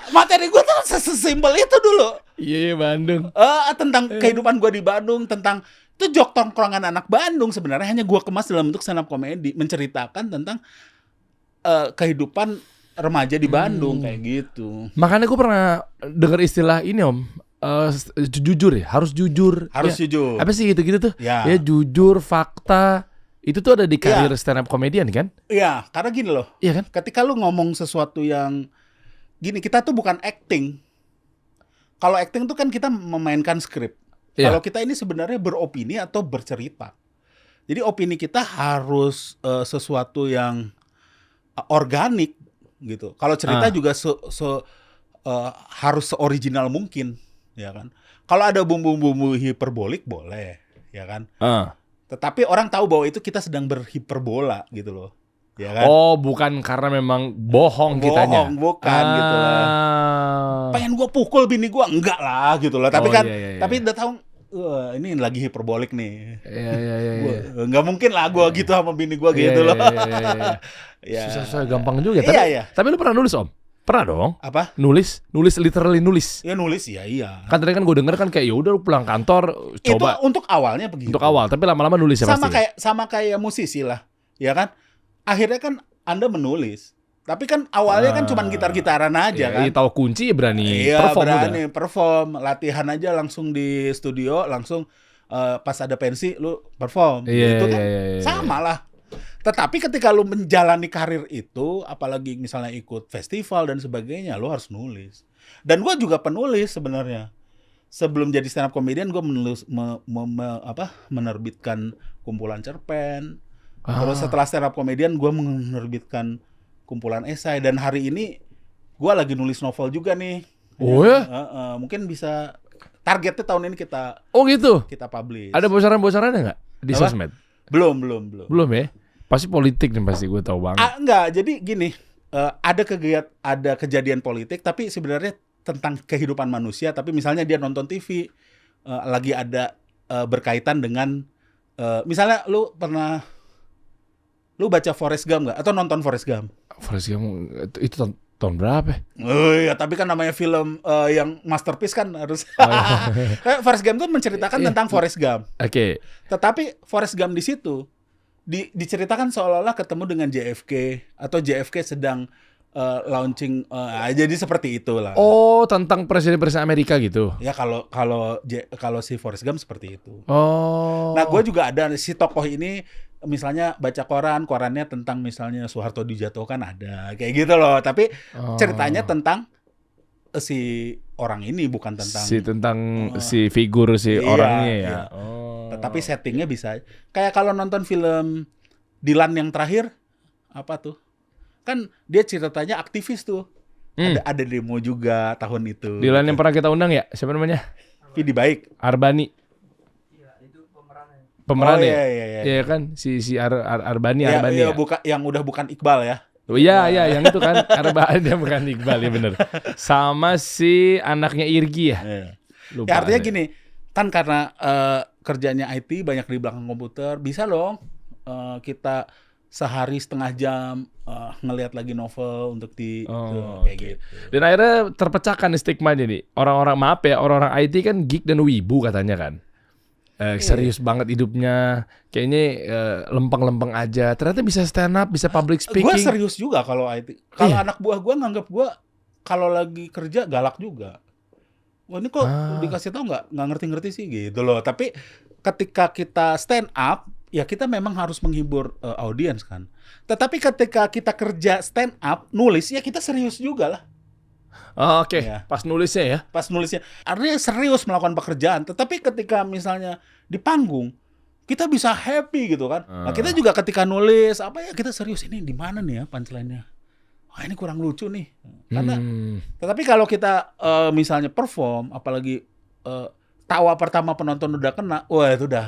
materi gue tuh sesimpel itu dulu. Iya Bandung. Tentang kehidupan gue di Bandung, tentang itu jok tongkrongan anak Bandung sebenarnya hanya gue kemas dalam bentuk stand up comedy, menceritakan tentang kehidupan remaja di Bandung kayak gitu. Makanya gue pernah dengar istilah ini Om, jujur ya, harus jujur. Harus ya. jujur. Apa sih gitu-gitu tuh? Ya. Ya jujur, fakta. Itu tuh ada di karir stand up comedian kan? Iya, karena gini loh. Iya kan? Ketika lu ngomong sesuatu yang gini, kita tuh bukan acting. Kalau acting tuh kan kita memainkan skrip. Iya. Kalau kita ini sebenarnya beropini atau bercerita. Jadi opini kita harus sesuatu yang organik gitu. Kalau cerita juga harus seoriginal mungkin, ya kan. Kalau ada bumbu-bumbu hiperbolik boleh, ya kan. Tetapi orang tahu bahwa itu kita sedang berhiperbola gitu loh. Ya kan? Oh, bukan karena memang bohong kitanya. Bukan gitu lah. Pengen gue pukul bini gue, enggak lah gitu loh. Tapi tapi udah tahu ini lagi hiperbolik nih. Iya. Nggak mungkin lah gue gitu sama bini gue gitu loh. Iya. Susah gampang juga. Iya. Tapi lu pernah nulis Om? Pernah dong. Apa? Nulis literally nulis. Ya nulis iya. Kan tadi kan gue denger kan kayak ya udah lu pulang kantor coba. Itu untuk awalnya begitu. Untuk awal, tapi lama-lama nulis ya pasti. Sama kayak musisi lah, ya kan? Akhirnya kan Anda menulis. Tapi kan awalnya kan cuma gitar-gitaran aja kan. Iya, tahu kunci berani perform. Berani perform, latihan aja langsung di studio, langsung pas ada pensi lu perform. Itu kan sama lah. Tetapi ketika lu menjalani karir itu, apalagi misalnya ikut festival dan sebagainya, lu harus nulis. Dan gua juga penulis sebenarnya. Sebelum jadi stand up comedian, gua menerbitkan kumpulan cerpen. Terus setelah stand up comedian, gua menerbitkan kumpulan esai, dan hari ini gue lagi nulis novel juga nih. Oh ya? Mungkin bisa targetnya tahun ini kita. Oh gitu. Kita publish. Ada bocoran-bocorannya nggak di sosmed? Belum. Belum ya? Pasti politik nih pasti gue tahu banget. Enggak, jadi gini, ada kejadian politik, tapi sebenarnya tentang kehidupan manusia. Tapi misalnya dia nonton TV, lagi ada berkaitan dengan, misalnya lu baca Forrest Gump nggak? Atau nonton Forrest Gump? Forrest Gump itu tahun berapa? Oh iya, tapi kan namanya film yang masterpiece kan harus. Forrest Gump itu menceritakan tentang Forrest Gump. Oke. Tetapi Forrest Gump di situ diceritakan seolah-olah ketemu dengan JFK atau JFK sedang launching, jadi seperti itulah. Oh, tentang presiden-presiden Amerika gitu. Ya kalau si Forrest Gump seperti itu. Oh. Nah, gue juga ada si tokoh ini. Misalnya baca korannya tentang misalnya Soeharto dijatuhkan, ada kayak gitu loh, tapi ceritanya tentang si orang ini, bukan tentang si figur orangnya ya. Iya. Tetapi settingnya bisa kayak kalau nonton film Dylan yang terakhir, apa tuh, kan dia ceritanya aktivis tuh. Ada demo juga tahun itu. Dylan yang pernah kita undang ya, siapa namanya? Vidi Baik, Arbani. Pemerannya. Iya kan si Arbani. Iya, yang udah bukan Iqbal ya. Oh iya yang itu kan Arbani, dia bukan Iqbal, ya bener. Sama si anaknya Irgi ya. Lupa. Ya artinya gini, kan karena kerjanya IT banyak di belakang komputer, bisa dong kita sehari setengah jam ngelihat lagi novel untuk kayak gitu. Dan akhirnya terpecahkan stigmanya nih. Orang-orang IT kan geek dan wibu katanya kan. Serius banget hidupnya, kayaknya lempeng-lempeng aja. Ternyata bisa stand up, bisa public speaking. Gue serius juga kalau IT. Kalau anak buah gue nganggap gue kalau lagi kerja galak juga. Wah, ini kok dikasih tau nggak ngerti-ngerti sih gitu loh. Tapi ketika kita stand up, ya kita memang harus menghibur audiens kan. Tetapi ketika kita kerja stand up, nulis, ya kita serius juga lah. Oh, oke. Pas nulisnya ya. Pas nulisnya. Artinya serius melakukan pekerjaan. Tetapi ketika misalnya di panggung, kita bisa happy gitu kan. Nah, kita juga ketika nulis, kita serius, ini di mana nih ya punchline-nya. wah ini kurang lucu nih. Karena tetapi kalau kita misalnya perform, apalagi tawa pertama penonton udah kena, wah itu udah.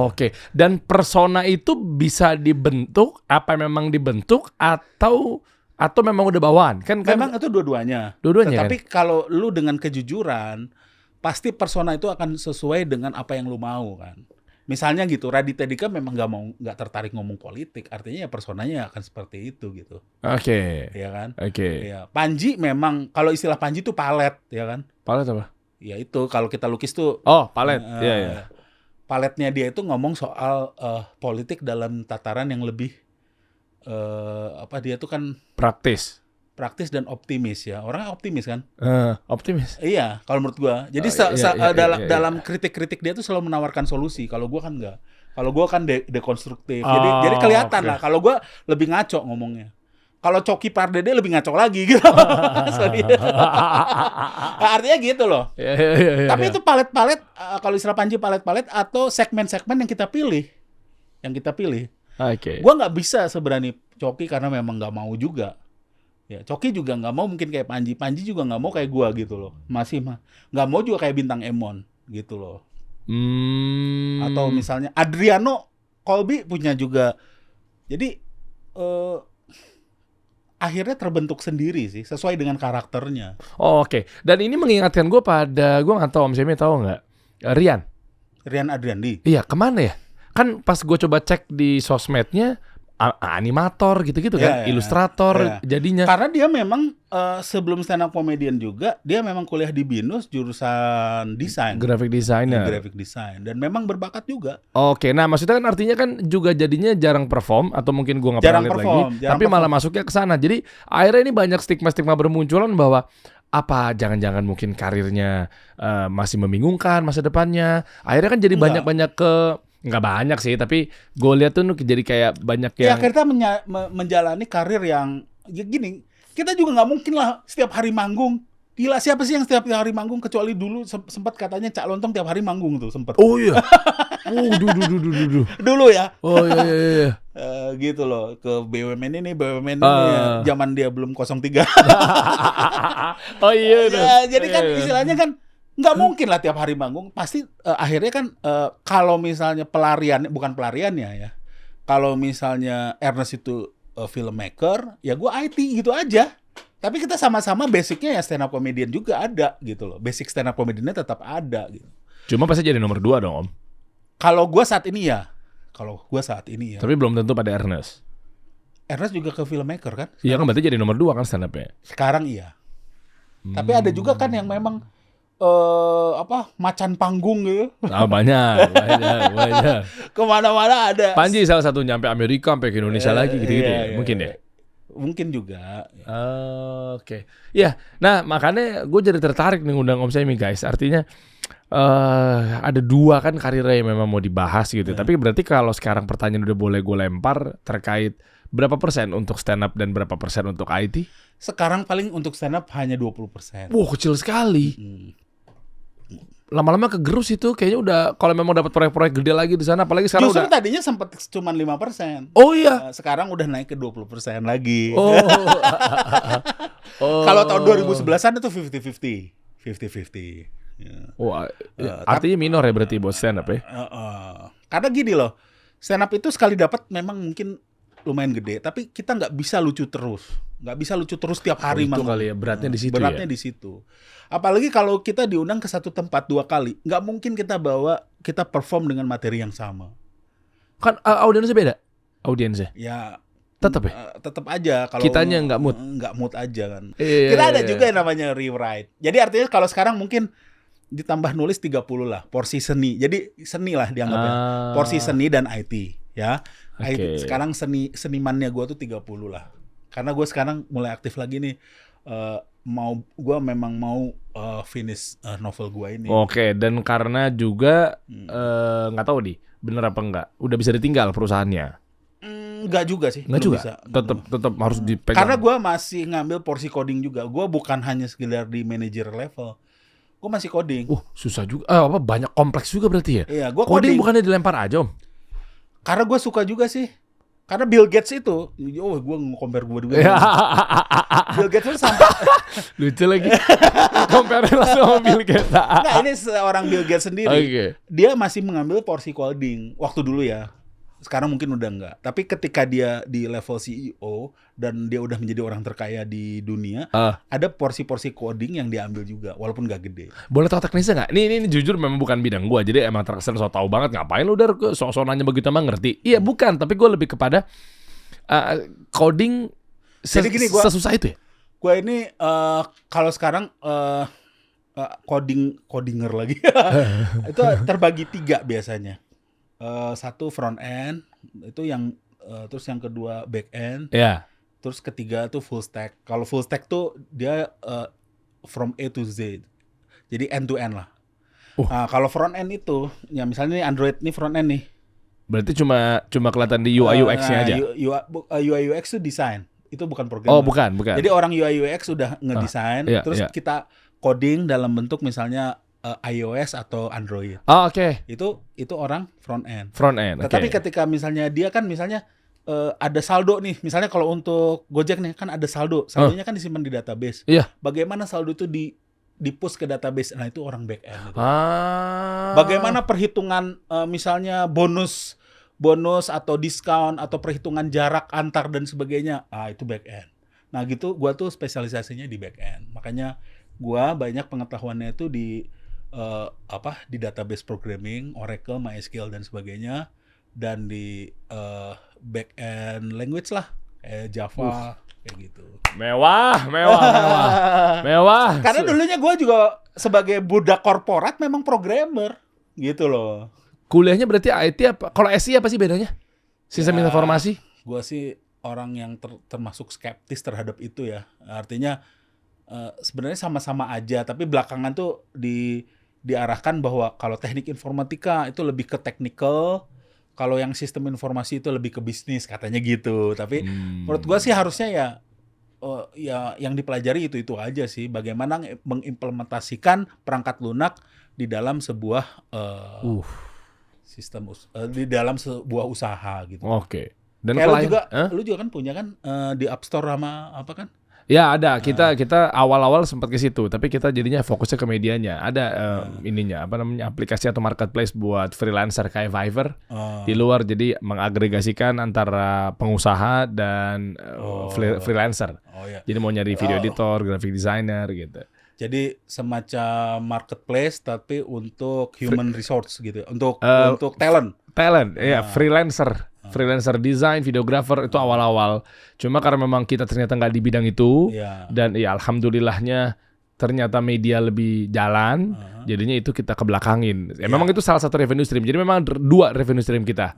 Oke. Dan persona itu bisa dibentuk, apa memang dibentuk atau memang udah bawaan? Kan Memang itu dua-duanya. Dua-duanya Tetapi kalau lu dengan kejujuran, pasti persona itu akan sesuai dengan apa yang lu mau kan. Misalnya gitu, Raditya Dika memang nggak tertarik ngomong politik, artinya ya personanya akan seperti itu gitu. Oke. Ya kan? Oke. Ya, Panji memang kalau istilah Panji itu palet, ya kan? Palet apa? Ya itu kalau kita lukis tuh Palet. Iya. paletnya dia itu ngomong soal politik dalam tataran yang lebih dia tuh kan Praktis dan optimis ya. Orangnya optimis kan? Optimis. Iya, kalau menurut gua. Jadi dalam kritik-kritik dia tuh selalu menawarkan solusi. Kalau gua kan enggak. Kalau gua kan dekonstruktif. Jadi kelihatan lah. Kalau gua lebih ngaco ngomongnya. Kalau Coki Pardede lebih ngaco lagi gitu. Artinya gitu loh. Tapi itu palet-palet, kalau istilah Panji palet-palet atau segmen-segmen yang kita pilih. Oke. Gua nggak bisa seberani Coki karena memang nggak mau juga. Ya, Coki juga nggak mau mungkin kayak Panji. Panji juga nggak mau kayak gua gitu loh. Nggak mau juga kayak Bintang Emon gitu loh. Atau misalnya Adriano Colby punya juga. Jadi akhirnya terbentuk sendiri sih, sesuai dengan karakternya. Oke. Dan ini mengingatkan gue pada, gue nggak tahu Om Semi tahu nggak, Rian Adriandi. Iya, kemana ya? Kan pas gue coba cek di sosmednya, animator gitu-gitu kan, ilustrator jadinya. Karena dia memang sebelum stand up comedian juga, dia memang kuliah di BINUS jurusan desain. Graphic designer. Graphic design. Dan memang berbakat juga. Oke, nah maksudnya kan artinya kan juga jadinya jarang perform, atau mungkin gue nggak pernah lihat lagi, tapi malah masuknya ke sana. Jadi akhirnya ini banyak stigma-stigma bermunculan bahwa apa jangan-jangan mungkin karirnya masih membingungkan masa depannya. Akhirnya kan jadi banyak-banyak nggak banyak sih, tapi gue lihat tuh jadi kayak banyak yang. Ya kita menjalani karir yang ya gini. Kita juga nggak mungkin lah setiap hari manggung. Gila, siapa sih yang setiap hari manggung, kecuali dulu sempat katanya Cak Lontong tiap hari manggung tuh sempat. Oh iya. Dulu ya. Oh iya. Gitu loh, ke BUMN ini ya, zaman dia belum 03. Oh iya. Jadi kan istilahnya kan nggak mungkin lah tiap hari manggung. Pasti akhirnya kan kalau misalnya bukan pelariannya ya. Kalau misalnya Ernest itu filmmaker, ya gue IT gitu aja. Tapi kita sama-sama basicnya ya stand up comedian juga ada gitu loh. Basic stand up comediannya tetap ada gitu. Cuma pasti jadi nomor 2 dong Om. Kalau gue saat ini ya. Tapi belum tentu pada Ernest. Ernest juga ke filmmaker kan? Iya kan, berarti jadi nomor 2 kan stand up-nya. Sekarang iya. Tapi ada juga kan yang memang macan panggung gitu. Banyak. Kemana-mana ada. Panji salah satu nyampe Amerika, sampai ke Indonesia lagi gitu-gitu ya. Mungkin ya. Mungkin juga. Oke. Ya, nah makanya gue jadi tertarik nih ngundang Om Semi guys. Artinya ada 2 kan karirnya yang memang mau dibahas gitu. Tapi berarti kalau sekarang pertanyaan udah boleh gue lempar terkait berapa persen untuk stand up dan berapa persen untuk IT? Sekarang paling untuk stand up hanya 20%. Wow, kecil sekali. Lama-lama kegerus itu kayaknya udah, kalau memang dapat proyek-proyek gede lagi di sana, apalagi sekarang justru tadinya sempat cuma 5%. Oh iya. Sekarang udah naik ke 20% lagi. Oh. Kalau tahun 2011-an itu 50-50. Ya. Artinya minor ya berarti buat stand up ya. Karena gini loh, stand up itu sekali dapat memang mungkin lumayan gede, tapi kita nggak bisa lucu terus tiap hari. Itu kali ya beratnya di situ. Beratnya di situ. Apalagi kalau kita diundang ke satu tempat 2 kali, nggak mungkin kita perform dengan materi yang sama. Kan audiensnya beda. Audiensnya. Ya tetap ya. Tetap aja kalau kitanya nggak mood aja kan. Kita ada juga yang namanya rewrite. Jadi artinya kalau sekarang mungkin ditambah nulis 30 lah porsi seni. Jadi seni lah dianggapnya. Porsi seni dan IT ya. IT, sekarang senimannya gue tuh 30 lah. Karena gue sekarang mulai aktif lagi nih. Gue memang mau finish novel gue ini. Oke, dan karena juga nggak tahu nih bener apa enggak, udah bisa ditinggal perusahaannya? Enggak juga sih. Enggak juga. Bisa. Tetap harus dipegang. Karena gue masih ngambil porsi coding juga. Gue bukan hanya sekedar di manager level. Gue masih coding. Susah juga. Banyak kompleks juga berarti ya? Iya, gue coding bukannya dilempar aja Om? Karena gue suka juga sih. Karena Bill Gates itu, gue nge-compare gue juga. Bill Gates itu sampai lucu lagi. Compare langsung sama Bill Gates. Nggak, ini seorang Bill Gates sendiri. Okay. Dia masih mengambil porsi coding waktu dulu ya. Sekarang mungkin udah enggak. Tapi ketika dia di level CEO dan dia udah menjadi orang terkaya di dunia, ada porsi-porsi coding yang diambil juga, walaupun nggak gede. Boleh tahu teknisnya nggak? Ini jujur memang bukan bidang gua, jadi emang terkesan so tau banget. Ngapain lu udah sok-sok nanya begitu emang ngerti? Iya bukan, tapi gua lebih kepada coding. Jadi gini, sesusah itu ya? Gua ini kalau sekarang codinger lagi itu terbagi 3 biasanya. Satu front end itu yang terus yang kedua back end, terus ketiga tuh full stack. Kalau full stack tuh dia from A to Z, jadi end to end lah. Nah, kalau front end itu, ya misalnya nih Android nih front end nih. Berarti cuma kelihatan di UI UX-nya aja. UI UX itu desain, itu bukan programmer. Oh bukan. Jadi orang UI UX sudah ngedesain, terus kita coding dalam bentuk misalnya iOS atau Android. Oh oke. Itu orang front end. Tetapi ketika misalnya dia kan misalnya ada saldo nih, misalnya kalau untuk Gojek nih kan ada saldonya kan disimpan di database. Iya. Bagaimana saldo itu di-push ke database? Nah itu orang back end. Bagaimana perhitungan misalnya bonus atau diskon atau perhitungan jarak antar dan sebagainya? Itu back end. Nah gitu, gua tuh spesialisasinya di back end. Makanya gua banyak pengetahuannya itu di database programming, Oracle, MySQL dan sebagainya, dan di back end language lah, kayak Java, kayak gitu. Mewah. Karena dulunya gue juga sebagai budak korporat memang programmer, gitu loh. Kuliahnya berarti IT apa? Kalau SI apa sih bedanya? Sistem informasi? Gue sih orang yang termasuk skeptis terhadap itu ya. Artinya sebenarnya sama-sama aja, tapi belakangan tuh diarahkan bahwa kalau teknik informatika itu lebih ke technical, kalau yang sistem informasi itu lebih ke bisnis, katanya gitu. Tapi menurut gua sih harusnya ya yang dipelajari itu aja sih, bagaimana mengimplementasikan perangkat lunak di dalam sebuah sistem di dalam sebuah usaha gitu. Oke. Dan lu juga kan punya kan di App Store sama apa kan? Ya ada, kita awal-awal sempat ke situ, tapi kita jadinya fokusnya ke medianya. Ada aplikasi atau marketplace buat freelancer kayak Fiverr di luar, jadi mengagregasikan antara pengusaha dan freelancer. Jadi mau nyari video editor, graphic designer gitu. Jadi semacam marketplace tapi untuk human resource gitu, untuk talent. Ya freelancer design, videographer itu awal-awal. Cuma karena memang kita ternyata nggak di bidang itu, dan ya alhamdulillahnya ternyata media lebih jalan, jadinya itu kita kebelakangin. Memang itu salah satu revenue stream. Jadi memang 2 revenue stream kita.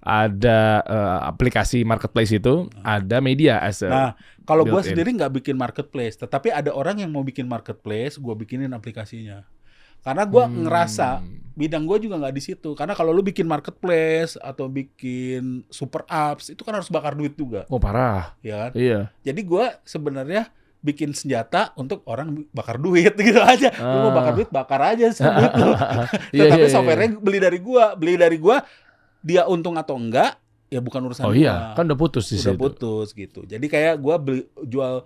Ada aplikasi marketplace itu, ada media Nah, kalau gue sendiri nggak bikin marketplace, tetapi ada orang yang mau bikin marketplace, gue bikinin aplikasinya. Karena gue ngerasa bidang gue juga nggak di situ. Karena kalau lu bikin marketplace atau bikin super apps, itu kan harus bakar duit juga. Oh parah. Ya kan? Iya. Jadi gue sebenarnya bikin senjata untuk orang bakar duit gitu aja. Lu mau bakar duit, bakar aja duit lu. Tetapi software-nya beli dari gue, dia untung atau enggak, ya bukan urusan gua. Iya, kan udah putus di situ. Udah putus gitu. Jadi kayak gue jual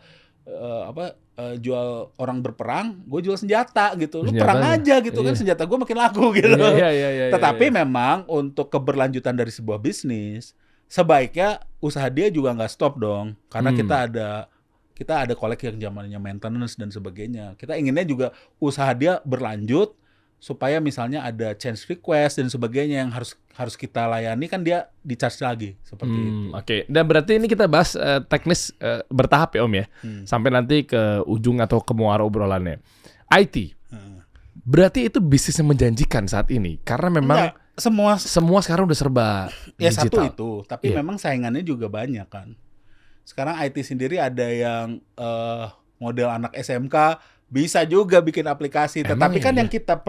orang berperang, gue jual senjata gitu. Lu perang aja gitu kan, senjata gue makin laku gitu. Tetapi memang untuk keberlanjutan dari sebuah bisnis, sebaiknya usaha dia juga nggak stop dong. Karena kita ada kolek yang zamannya maintenance dan sebagainya. Kita inginnya juga usaha dia berlanjut, supaya misalnya ada change request dan sebagainya yang harus kita layani, kan dia di-charge lagi seperti itu. Oke. Dan berarti ini kita bahas teknis bertahap ya Om ya. Sampai nanti ke ujung atau ke muara obrolannya. IT. Berarti itu bisnis yang menjanjikan saat ini karena memang semua sekarang udah serba digital. Satu itu, tapi memang saingannya juga banyak kan. Sekarang IT sendiri ada yang model anak SMK bisa juga bikin aplikasi, tetapi kan yang kita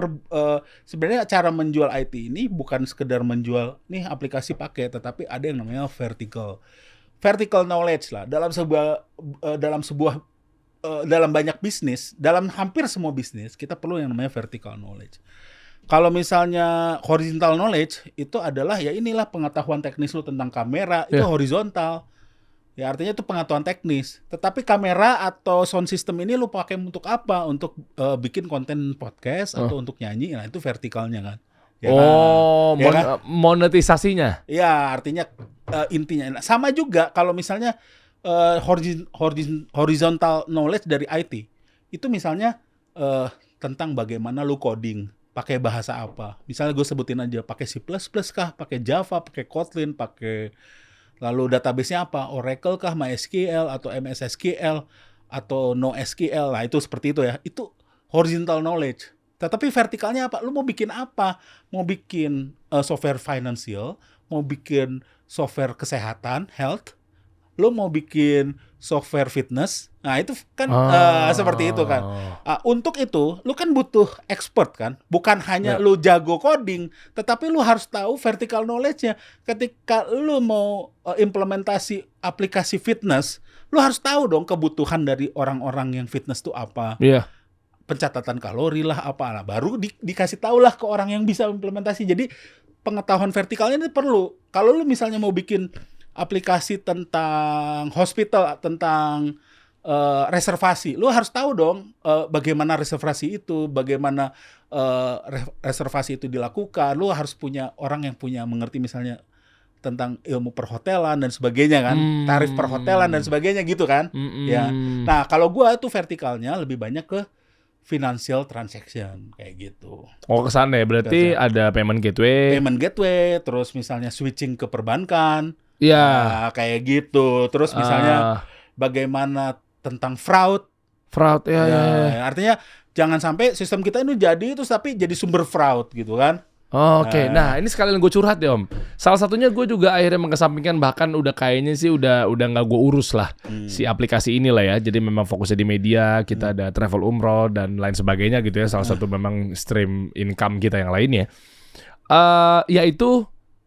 sebenarnya cara menjual IT ini bukan sekedar menjual nih aplikasi pakai, tetapi ada yang namanya vertical knowledge lah. Dalam banyak bisnis, dalam hampir semua bisnis kita perlu yang namanya vertical knowledge. Kalau misalnya horizontal knowledge itu adalah ya inilah pengetahuan teknis lu tentang kamera itu horizontal. Ya artinya itu pengetahuan teknis. Tetapi kamera atau sound system ini lu pakai untuk apa? Untuk bikin konten podcast atau untuk nyanyi. Nah, itu vertikalnya kan. Ya kan? Monetisasinya. Ya, artinya intinya. Sama juga kalau misalnya horizontal knowledge dari IT. Itu misalnya tentang bagaimana lu coding. Pakai bahasa apa? Misalnya gue sebutin aja, pakai C++ kah, pakai Java, pakai Kotlin, pakai lalu database-nya apa? Oracle kah, MySQL atau MS SQL atau NoSQL. Nah, itu seperti itu ya. Itu horizontal knowledge. Tetapi vertikalnya apa? Lu mau bikin apa? Mau bikin software financial, mau bikin software kesehatan, health, lu mau bikin software fitness. Nah, itu kan seperti itu kan. Untuk itu, lu kan butuh expert kan. Bukan hanya lu jago coding, tetapi lu harus tahu vertical knowledge-nya. Ketika lu mau implementasi aplikasi fitness, lu harus tahu dong kebutuhan dari orang-orang yang fitness itu apa. Iya. Pencatatan kalori lah, apa lah. Baru dikasih tahu lah ke orang yang bisa implementasi. Jadi, pengetahuan vertikalnya ini perlu. Kalau lu misalnya mau bikin aplikasi tentang hospital, tentang reservasi, lu harus tahu dong bagaimana reservasi itu, bagaimana reservasi itu dilakukan. Lu harus punya orang yang mengerti misalnya tentang ilmu perhotelan dan sebagainya kan, tarif perhotelan dan sebagainya gitu kan. Ya. Nah, kalau gua tuh vertikalnya lebih banyak ke financial transaction kayak gitu. Oh, kesana ya. Berarti ada payment gateway. Payment gateway, terus misalnya switching ke perbankan. Iya. Nah, kayak gitu. Terus misalnya bagaimana tentang fraud. Ya. Artinya jangan sampai sistem kita ini jadi terus tapi jadi sumber fraud gitu kan. Oke. Nah, ini sekalian gue curhat ya Om. Salah satunya gue juga akhirnya mengesampingkan, bahkan udah kayaknya sih udah nggak gue urus lah si aplikasi inilah ya. Jadi memang fokusnya di media, kita ada travel umroh dan lain sebagainya gitu ya. Salah satu memang stream income kita yang lainnya. Yaitu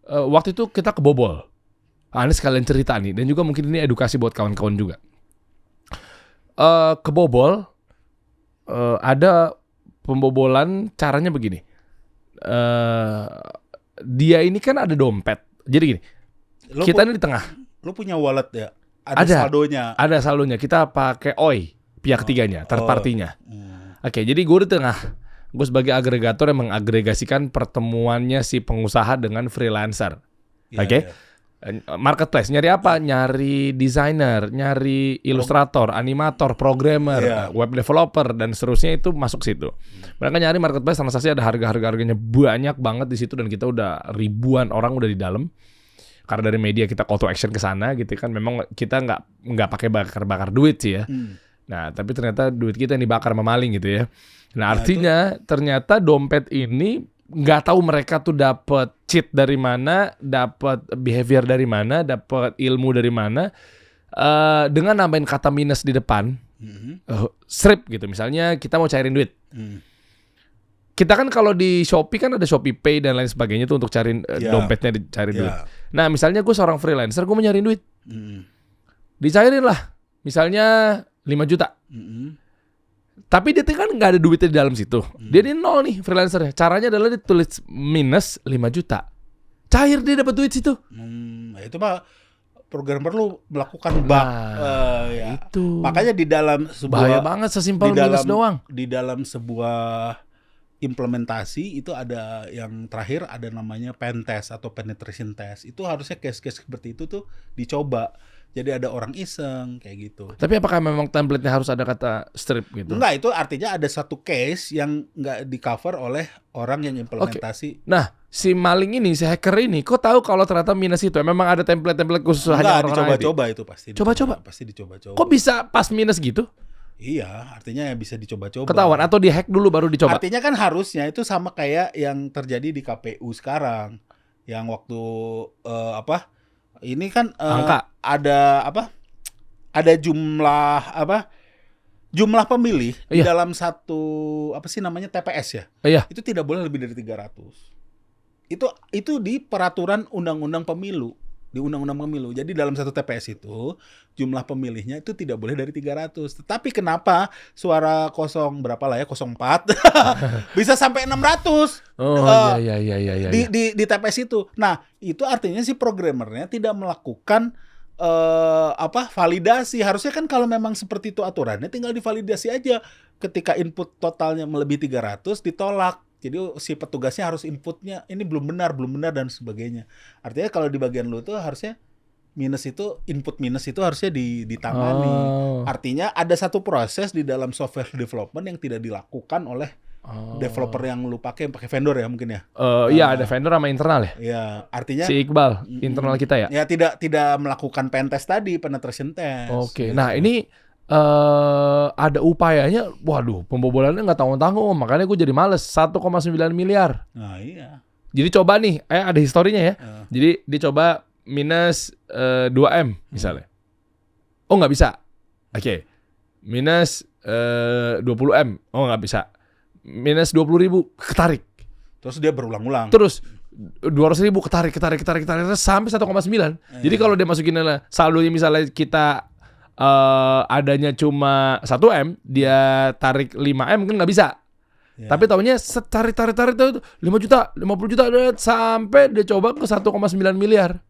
waktu itu kita kebobol. Ini sekalian cerita nih, dan juga mungkin ini edukasi buat kawan-kawan juga. Kebobol, ada pembobolan caranya begini. Dia ini kan ada dompet. Jadi gini, kita ini di tengah. Lu punya wallet ya? Ada saldonya. Ada saldonya. Kita pakai OI, pihak ketiganya, third party-nya. Oke, jadi gue di tengah. Gue sebagai agregator yang mengagregasikan pertemuannya si pengusaha dengan freelancer. Oke. Marketplace, nyari apa? Nyari desainer, nyari ilustrator, animator, programmer, web developer dan seterusnya, itu masuk situ. Mereka nyari marketplace transaksi, ada harganya banyak banget di situ, dan kita udah ribuan orang udah di dalam. Karena dari media kita call to action ke sana gitu kan. Memang kita nggak pakai bakar duit sih ya. Nah, tapi ternyata duit kita yang dibakar sama maling gitu ya. Nah, artinya ternyata dompet ini nggak tahu mereka tuh dapat cheat dari mana, dapat behavior dari mana, dapat ilmu dari mana, dengan nambahin kata minus di depan, strip gitu. Misalnya kita mau cairin duit, kita kan kalau di Shopee kan ada Shopee Pay dan lain sebagainya tuh untuk cariin dompetnya, dicairin duit. Nah, misalnya gue seorang freelancer, gue mau nyariin duit, dicairin lah, misalnya 5 juta. Tapi dia kan nggak ada duitnya di dalam situ. Dia di nol nih freelancernya. Caranya adalah ditulis minus 5 juta. Cair dia dapat duit situ. Itu mah programmer lu melakukan bug. Itu. Makanya di dalam sebuah, bahaya banget, sesimpel minus doang. Di dalam sebuah implementasi itu ada yang terakhir, ada namanya pen test atau penetration test. Itu harusnya case-case seperti itu tuh dicoba. Jadi ada orang iseng kayak gitu. Tapi apakah memang template-nya harus ada kata strip gitu? Enggak, itu artinya ada satu case yang nggak di cover oleh orang yang implementasi. Nah, si maling ini, si hacker ini, kok tahu kalau ternyata minus itu? Memang ada template-template khusus hanya orang-orang dicoba-coba itu pasti. Coba-coba. Pasti dicoba-coba. Kok bisa pas minus gitu? Iya, artinya bisa dicoba-coba. Ketahuan atau di hack dulu baru dicoba? Artinya kan harusnya itu sama kayak yang terjadi di KPU sekarang. Yang waktu ini kan angka ada ada jumlah jumlah pemilih di dalam satu TPS ya. Itu tidak boleh lebih dari 300. Itu di peraturan undang-undang pemilu. di Undang-Undang Pemilu. Jadi dalam satu TPS itu jumlah pemilihnya itu tidak boleh dari 300. Tetapi kenapa suara berapa lah ya 04 bisa sampai 600? Iya. Di TPS itu. Nah, itu artinya si programmernya tidak melakukan validasi. Harusnya kan kalau memang seperti itu aturannya tinggal divalidasi aja. Ketika input totalnya melebihi 300 ditolak. Jadi si petugasnya harus inputnya ini belum benar dan sebagainya. Artinya kalau di bagian lu tuh harusnya input minus itu harusnya ditangani. Artinya ada satu proses di dalam software development yang tidak dilakukan oleh developer yang lu pakai vendor ya mungkin ya. Iya, ada vendor sama internal ya. Iya, artinya si Iqbal internal kita ya. Ya tidak melakukan pentest tadi, penetration test. Oke. Nah, ini ada upayanya, waduh, pembobolannya nggak tanggung-tanggung, makanya gue jadi males. 1,9 miliar. Nah iya. Jadi coba nih, ada historinya ya. Jadi dicoba minus 2M misalnya. Oh nggak bisa. Oke. Minus 20M. Oh nggak bisa. Minus 20.000 ketarik. Terus dia berulang-ulang. Terus 200.000 ketarik sampai 1,9. Jadi kalau dia masukin saldonya misalnya kita adanya cuma 1M, dia tarik 5M kan nggak bisa. Tapi tahunya tarik itu 5 juta, 50 juta sampai dia coba ke 1,9 miliar.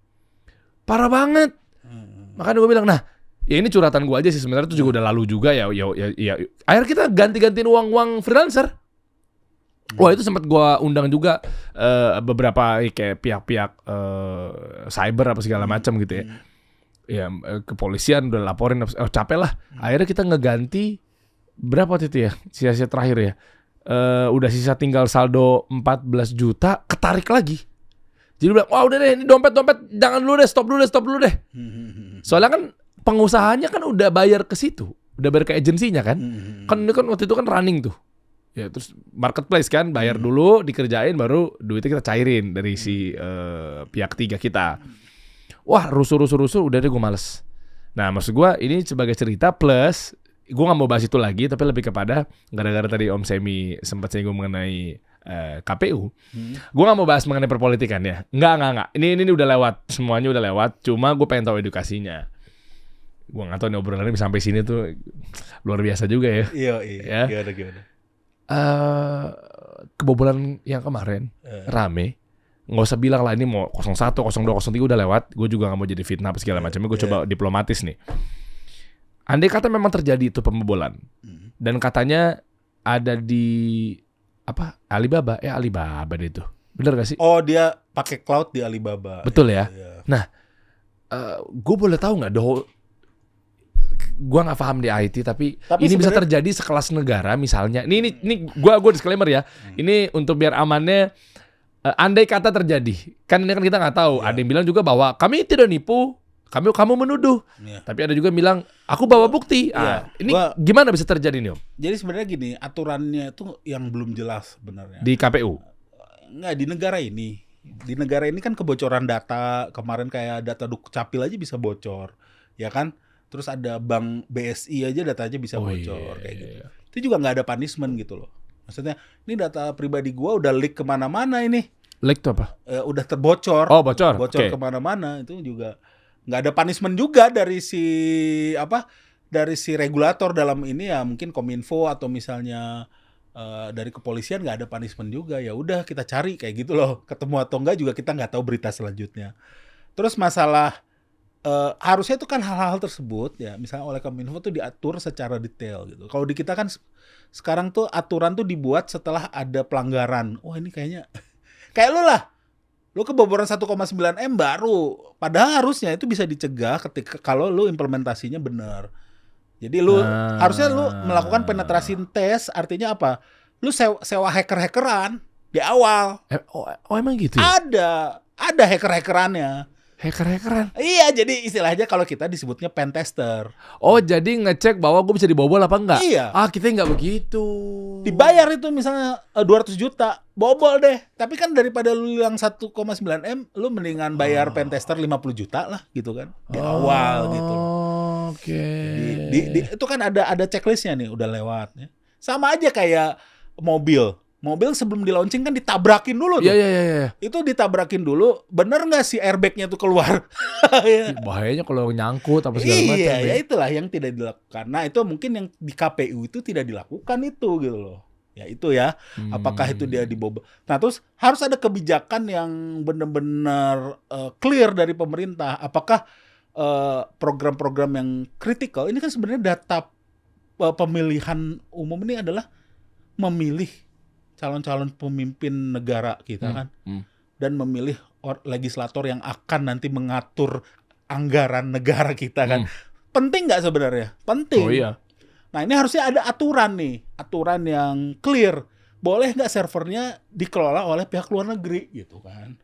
Parah banget. Makanya gue bilang, nah, ya ini curhatan gue aja sih sebenarnya itu juga udah lalu juga ya. Akhirnya kita ganti-gantiin uang freelancer. Wah itu sempat gue undang juga beberapa kayak pihak-pihak cyber apa segala macam gitu ya. Ya kepolisian udah laporin, capek lah. Akhirnya kita ngeganti berapa waktu itu ya, sisa terakhir ya. Udah sisa tinggal saldo 14 juta, ketarik lagi. Jadi bilang, wah udah deh, ini dompet jangan dulu deh, stop dulu deh. Soalnya kan pengusahanya kan udah bayar ke situ, udah bayar ke agensinya kan. Kan ini kan waktu itu kan running tuh. Ya terus marketplace kan, bayar dulu, dikerjain, baru duitnya kita cairin dari si pihak ketiga kita. Wah rusuh, udah deh gue males. Nah maksud gue ini sebagai cerita plus, gue gak mau bahas itu lagi, tapi lebih kepada gara-gara tadi Om Semi sempat singgung mengenai KPU. Gue gak mau bahas mengenai perpolitikan ya. Enggak. Ini udah lewat, semuanya udah lewat. Cuma gue pengen tahu edukasinya. Gue gak tahu nih obrolannya sampai sini tuh luar biasa juga ya. Iya. Gimana? Kebobolan yang kemarin rame. Nggak usah bilang lah ini mau 01, 02, 03 udah lewat. Gue juga gak mau jadi fitnah segala macamnya. Gue coba diplomatis nih. Andai kata memang terjadi itu pembobolan dan katanya ada di Alibaba deh itu. Bener gak sih? Oh dia pakai cloud di Alibaba. Betul ya. Nah, gue boleh tahu nggak? Gue nggak paham di IT, tapi ini bisa terjadi sekelas negara misalnya. Ini gue disclaimer ya. Ini untuk biar amannya. Andai kata terjadi, kan ini kan kita nggak tahu. Ada yang bilang juga bahwa kami tidak nipu, kamu menuduh. Tapi ada juga yang bilang aku bawa bukti. Ini gimana bisa terjadi nih Om? Jadi sebenarnya gini, aturannya itu yang belum jelas sebenarnya. Di KPU? Nggak, di negara ini. Di negara ini kan kebocoran data, kemarin kayak data Dukcapil aja bisa bocor, ya kan? Terus ada bank BSI aja datanya bisa bocor kayak gitu. Itu juga nggak ada punishment gitu loh. Maksudnya, ini data pribadi gua udah leak kemana-mana ini. Leak itu apa? Udah terbocor. Oh bocor. Bocor kemana-mana itu juga nggak ada punishment juga dari si regulator dalam ini ya mungkin Kominfo atau misalnya dari kepolisian nggak ada punishment juga. Ya udah kita cari kayak gitu loh. Ketemu atau enggak juga kita nggak tahu berita selanjutnya. Terus masalah harusnya itu kan hal-hal tersebut ya misalnya oleh Kominfo tuh diatur secara detail gitu. Kalau di kita kan sekarang tuh aturan tuh dibuat setelah ada pelanggaran. Wah ini kayaknya kayak lu lah. Lu keboboran 1,9 M baru. Padahal harusnya itu bisa dicegah ketika kalau lu implementasinya benar. Jadi lu harusnya lu melakukan penetrasi tes, artinya apa? Lu sewa hacker-hackeran di awal. Oh emang gitu ya? Ada hacker-hackerannya. Hacker-hackeran? Iya, jadi istilahnya kalau kita disebutnya pen tester. Oh, jadi ngecek bahwa gue bisa dibobol apa enggak? Iya. Kita nggak begitu. Dibayar itu misalnya 200 juta, bobol deh. Tapi kan daripada lu yang 1,9 M, lu mendingan bayar pen tester 50 juta lah gitu kan. Di awal gitu. Oke. Itu kan ada checklistnya nih, udah lewat ya. Sama aja kayak mobil. Mobil sebelum di launching kan ditabrakin dulu tuh. Iya. Itu ditabrakin dulu, bener nggak sih airbagnya tuh keluar? Bahayanya kalau nyangkut apa segala macam. Iya, ya itulah yang tidak dilakukan. Nah itu mungkin yang di KPU itu tidak dilakukan itu gitu loh. Ya itu ya, apakah itu dia dibobol. Nah terus harus ada kebijakan yang benar-benar clear dari pemerintah. Apakah program-program yang kritikal, ini kan sebenarnya data pemilihan umum ini adalah memilih calon-calon pemimpin negara kita kan, dan memilih legislator yang akan nanti mengatur anggaran negara kita kan. Penting nggak sebenarnya? Penting. Oh iya. Nah ini harusnya ada aturan nih, aturan yang clear. Boleh nggak servernya dikelola oleh pihak luar negeri gitu kan?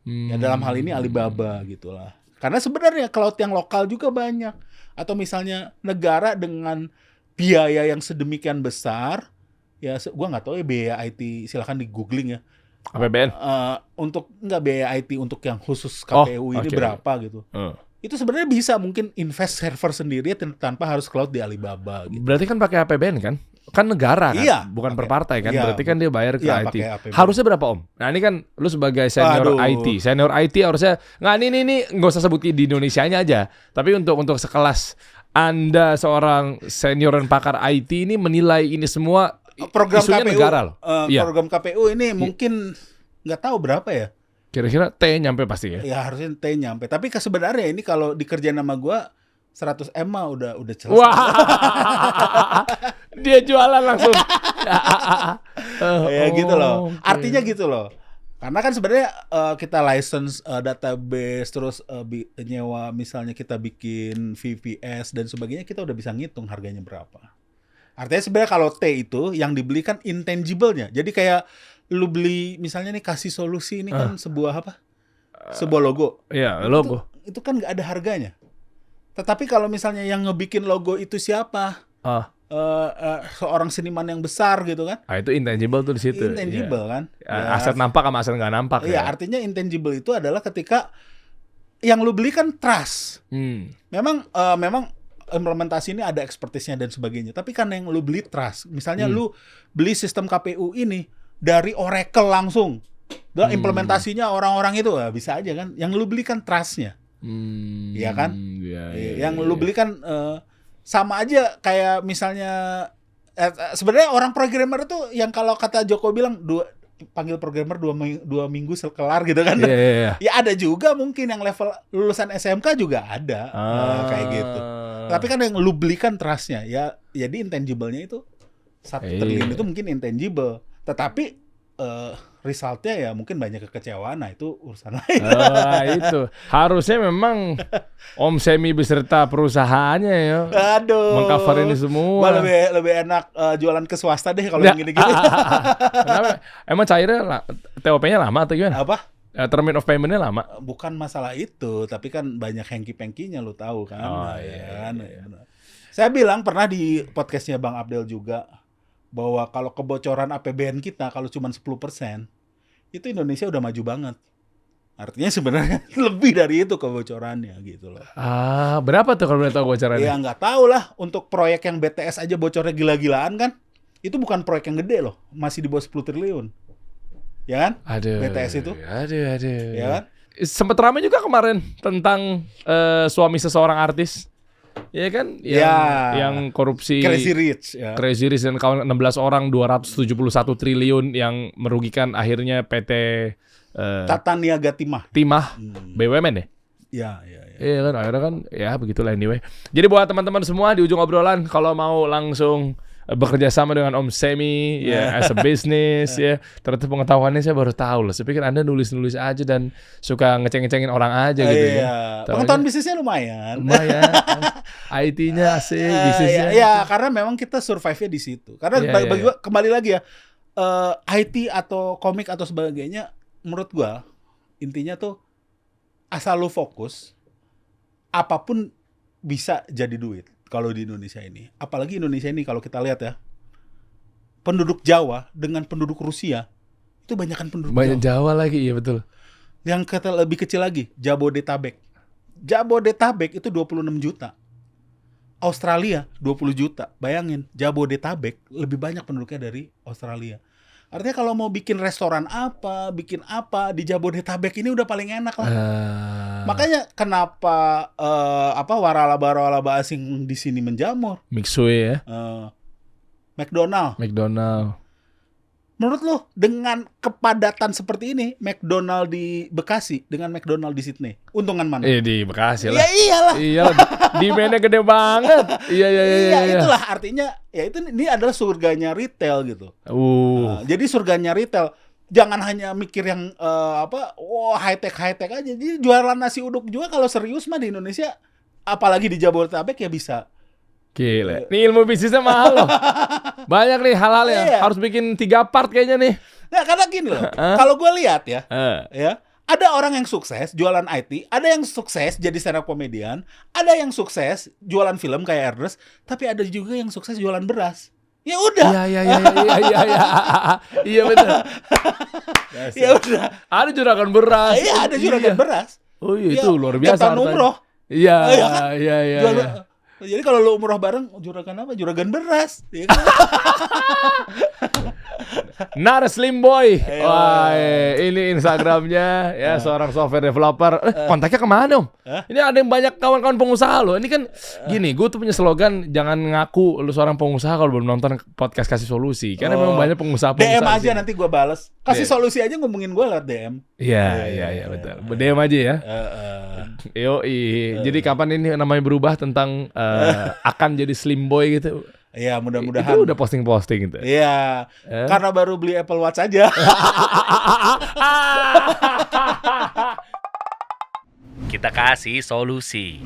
Ya dalam hal ini Alibaba gitulah. Karena sebenarnya cloud yang lokal juga banyak. Atau misalnya negara dengan biaya yang sedemikian besar, ya gua nggak tahu ya biaya IT, silakan di googling ya. APBN? Untuk nggak biaya IT untuk yang khusus KPU ini berapa gitu. Itu sebenarnya bisa mungkin invest server sendiri tanpa harus cloud di Alibaba gitu. Berarti kan pakai APBN kan? Kan negara kan? Iya, bukan per partai kan? iya, Berarti kan dia bayar ke iya, IT. pakai APBN. Harusnya berapa Om? Nah ini kan lu sebagai senior IT. Senior IT harusnya, nggak ini nggak usah sebutin di Indonesianya aja. Tapi untuk sekelas Anda seorang senior dan pakar IT ini menilai ini semua program isunya KPU, negara loh. Iya. Program KPU ini mungkin nggak tahu berapa ya. Kira-kira T nyampe pasti ya? Ya harusnya T nyampe. Tapi sebenarnya ini kalau dikerjain sama gua 100 M mah udah selesai. Wah, dia jualan langsung. Ya gitu loh. Okay. Artinya gitu loh. Karena kan sebenarnya kita license database, terus nyewa misalnya kita bikin VPS dan sebagainya, kita udah bisa ngitung harganya berapa. Artinya sebenarnya kalau T itu yang dibeli kan intangible-nya. Jadi kayak lu beli misalnya nih Kasih Solusi ini kan sebuah apa? Sebuah logo. Iya, logo. Itu kan nggak ada harganya. Tetapi kalau misalnya yang ngebikin logo itu siapa? Seorang seniman yang besar gitu kan? Ah itu intangible tuh di situ. Intangible kan? Ya. Aset nampak sama aset nggak nampak. Iya, artinya intangible itu adalah ketika yang lu beli kan trust. Memang implementasi ini ada expertise-nya dan sebagainya. Tapi kan yang lu beli trust. Misalnya lu beli sistem KPU ini dari Oracle langsung. Dan implementasinya orang-orang itu bisa aja kan. Yang lu beli kan trust-nya. Iya kan? Yang lu beli kan sama aja kayak misalnya sebenarnya orang programmer itu yang kalau kata Joko bilang panggil programmer 2 minggu kelar gitu kan. Ya ada juga mungkin yang level lulusan SMK juga ada kayak gitu. Tapi kan yang lu belikan trust-nya ya, jadi intangible-nya itu 1 triliun itu mungkin intangible. Tetapi result-nya ya mungkin banyak kekecewaan. Nah itu urusan lain. Itu harusnya memang Om Semi beserta perusahaannya ya. Aduh. Mengcover ini semua. Lebih enak jualan ke swasta deh kalau gini-gini. Kenapa? Emang cairnya TOP-nya lama atau gimana? Apa? Termin of payment-nya lama? Bukan masalah itu, tapi kan banyak hengki-pengkinya lu tahu kan. Iya. Saya bilang pernah di podcastnya Bang Abdel juga bahwa kalau kebocoran APBN kita kalau cuma 10%, itu Indonesia udah maju banget. Artinya sebenarnya lebih dari itu kebocorannya gitu loh. Berapa tuh kalau boleh tahu bocorannya? Ya nggak tahu lah, untuk proyek yang BTS aja bocornya gila-gilaan kan. Itu bukan proyek yang gede loh, masih di bawah 10 triliun. Ya kan? BTS itu. Aduh. Ya kan? Sempet ramai juga kemarin tentang suami seseorang artis. Ya kan? Yang korupsi Crazy Rich ya. Crazy Rich dan kawan 16 orang 271 triliun yang merugikan akhirnya PT Tata Niaga Timah. BUMN ya? Iya. Iya kan, akhirnya kan ya begitulah anyway. Jadi buat teman-teman semua di ujung obrolan kalau mau langsung bekerja sama dengan Om Semi ya as a business ya. Ternyata pengetahuannya saya baru tahu loh. Saya pikir Anda nulis-nulis aja dan suka ngeceng-ngecengin orang aja gitu ya. Pengetahuan bisnisnya lumayan. IT-nya asik, bisnisnya. Ya, karena memang kita survive-nya di situ. Karena bagi gua kembali lagi ya, IT atau komik atau sebagainya menurut gua intinya tuh asal lu fokus, apapun bisa jadi duit. Kalau di Indonesia ini, apalagi Indonesia ini kalau kita lihat ya, penduduk Jawa dengan penduduk Rusia itu banyakan penduduk Jawa lagi, iya betul. Yang kata lebih kecil lagi, Jabodetabek itu 26 juta, Australia 20 juta. Bayangin, Jabodetabek lebih banyak penduduknya dari Australia. Artinya kalau mau bikin restoran apa, bikin apa di Jabodetabek ini udah paling enak lah. Makanya kenapa waralaba asing di sini menjamur? Mixue ya. McDonald. Menurut lo dengan kepadatan seperti ini, McDonald di Bekasi dengan McDonald di Sydney, untungan mana? Di Bekasi lah. Ya iyalah. Iyalah. Demandnya gede banget. Iya. Itulah artinya ya ini adalah surganya retail gitu. Jadi surganya retail. Jangan hanya mikir yang high tech aja. Jadi jualan nasi uduk juga kalau serius mah di Indonesia, apalagi di Jabodetabek ya bisa. Gila. Ini ilmu bisnisnya mahal loh. Banyak nih hal-hal yang harus bikin 3 part kayaknya nih. Nah, karena gini loh. Kalau gue lihat ya, ada orang yang sukses jualan IT, ada yang sukses jadi stand up comedian, ada yang sukses jualan film kayak Ernest, tapi ada juga yang sukses jualan beras. Ya udah. Iya benar. Ya udah. Ada juragan beras. Iya, ada juragan beras. Oh iya, itu luar biasa. Jatah umroh. Iya. Jadi kalau lu umroh bareng, juragan apa? Juragan beras. Ya kan? Not a slim boy. Wah, ini Instagramnya ya seorang software developer. Kontaknya kemana Om? Ini ada yang banyak kawan-kawan pengusaha loh. Ini kan gini, gue tuh punya slogan jangan ngaku lu seorang pengusaha kalau belum nonton podcast Kasih Solusi. Karena memang banyak pengusaha-pengusaha. DM aja nanti gue bales. Kasih Solusi aja ngomongin gue lewat DM. Iya betul. DM aja ya. Jadi kapan ini namanya berubah tentang akan jadi slim boy gitu? Iya, mudah-mudahan. Itu udah posting-posting gitu. Iya. Karena baru beli Apple Watch aja. Kita kasih solusi.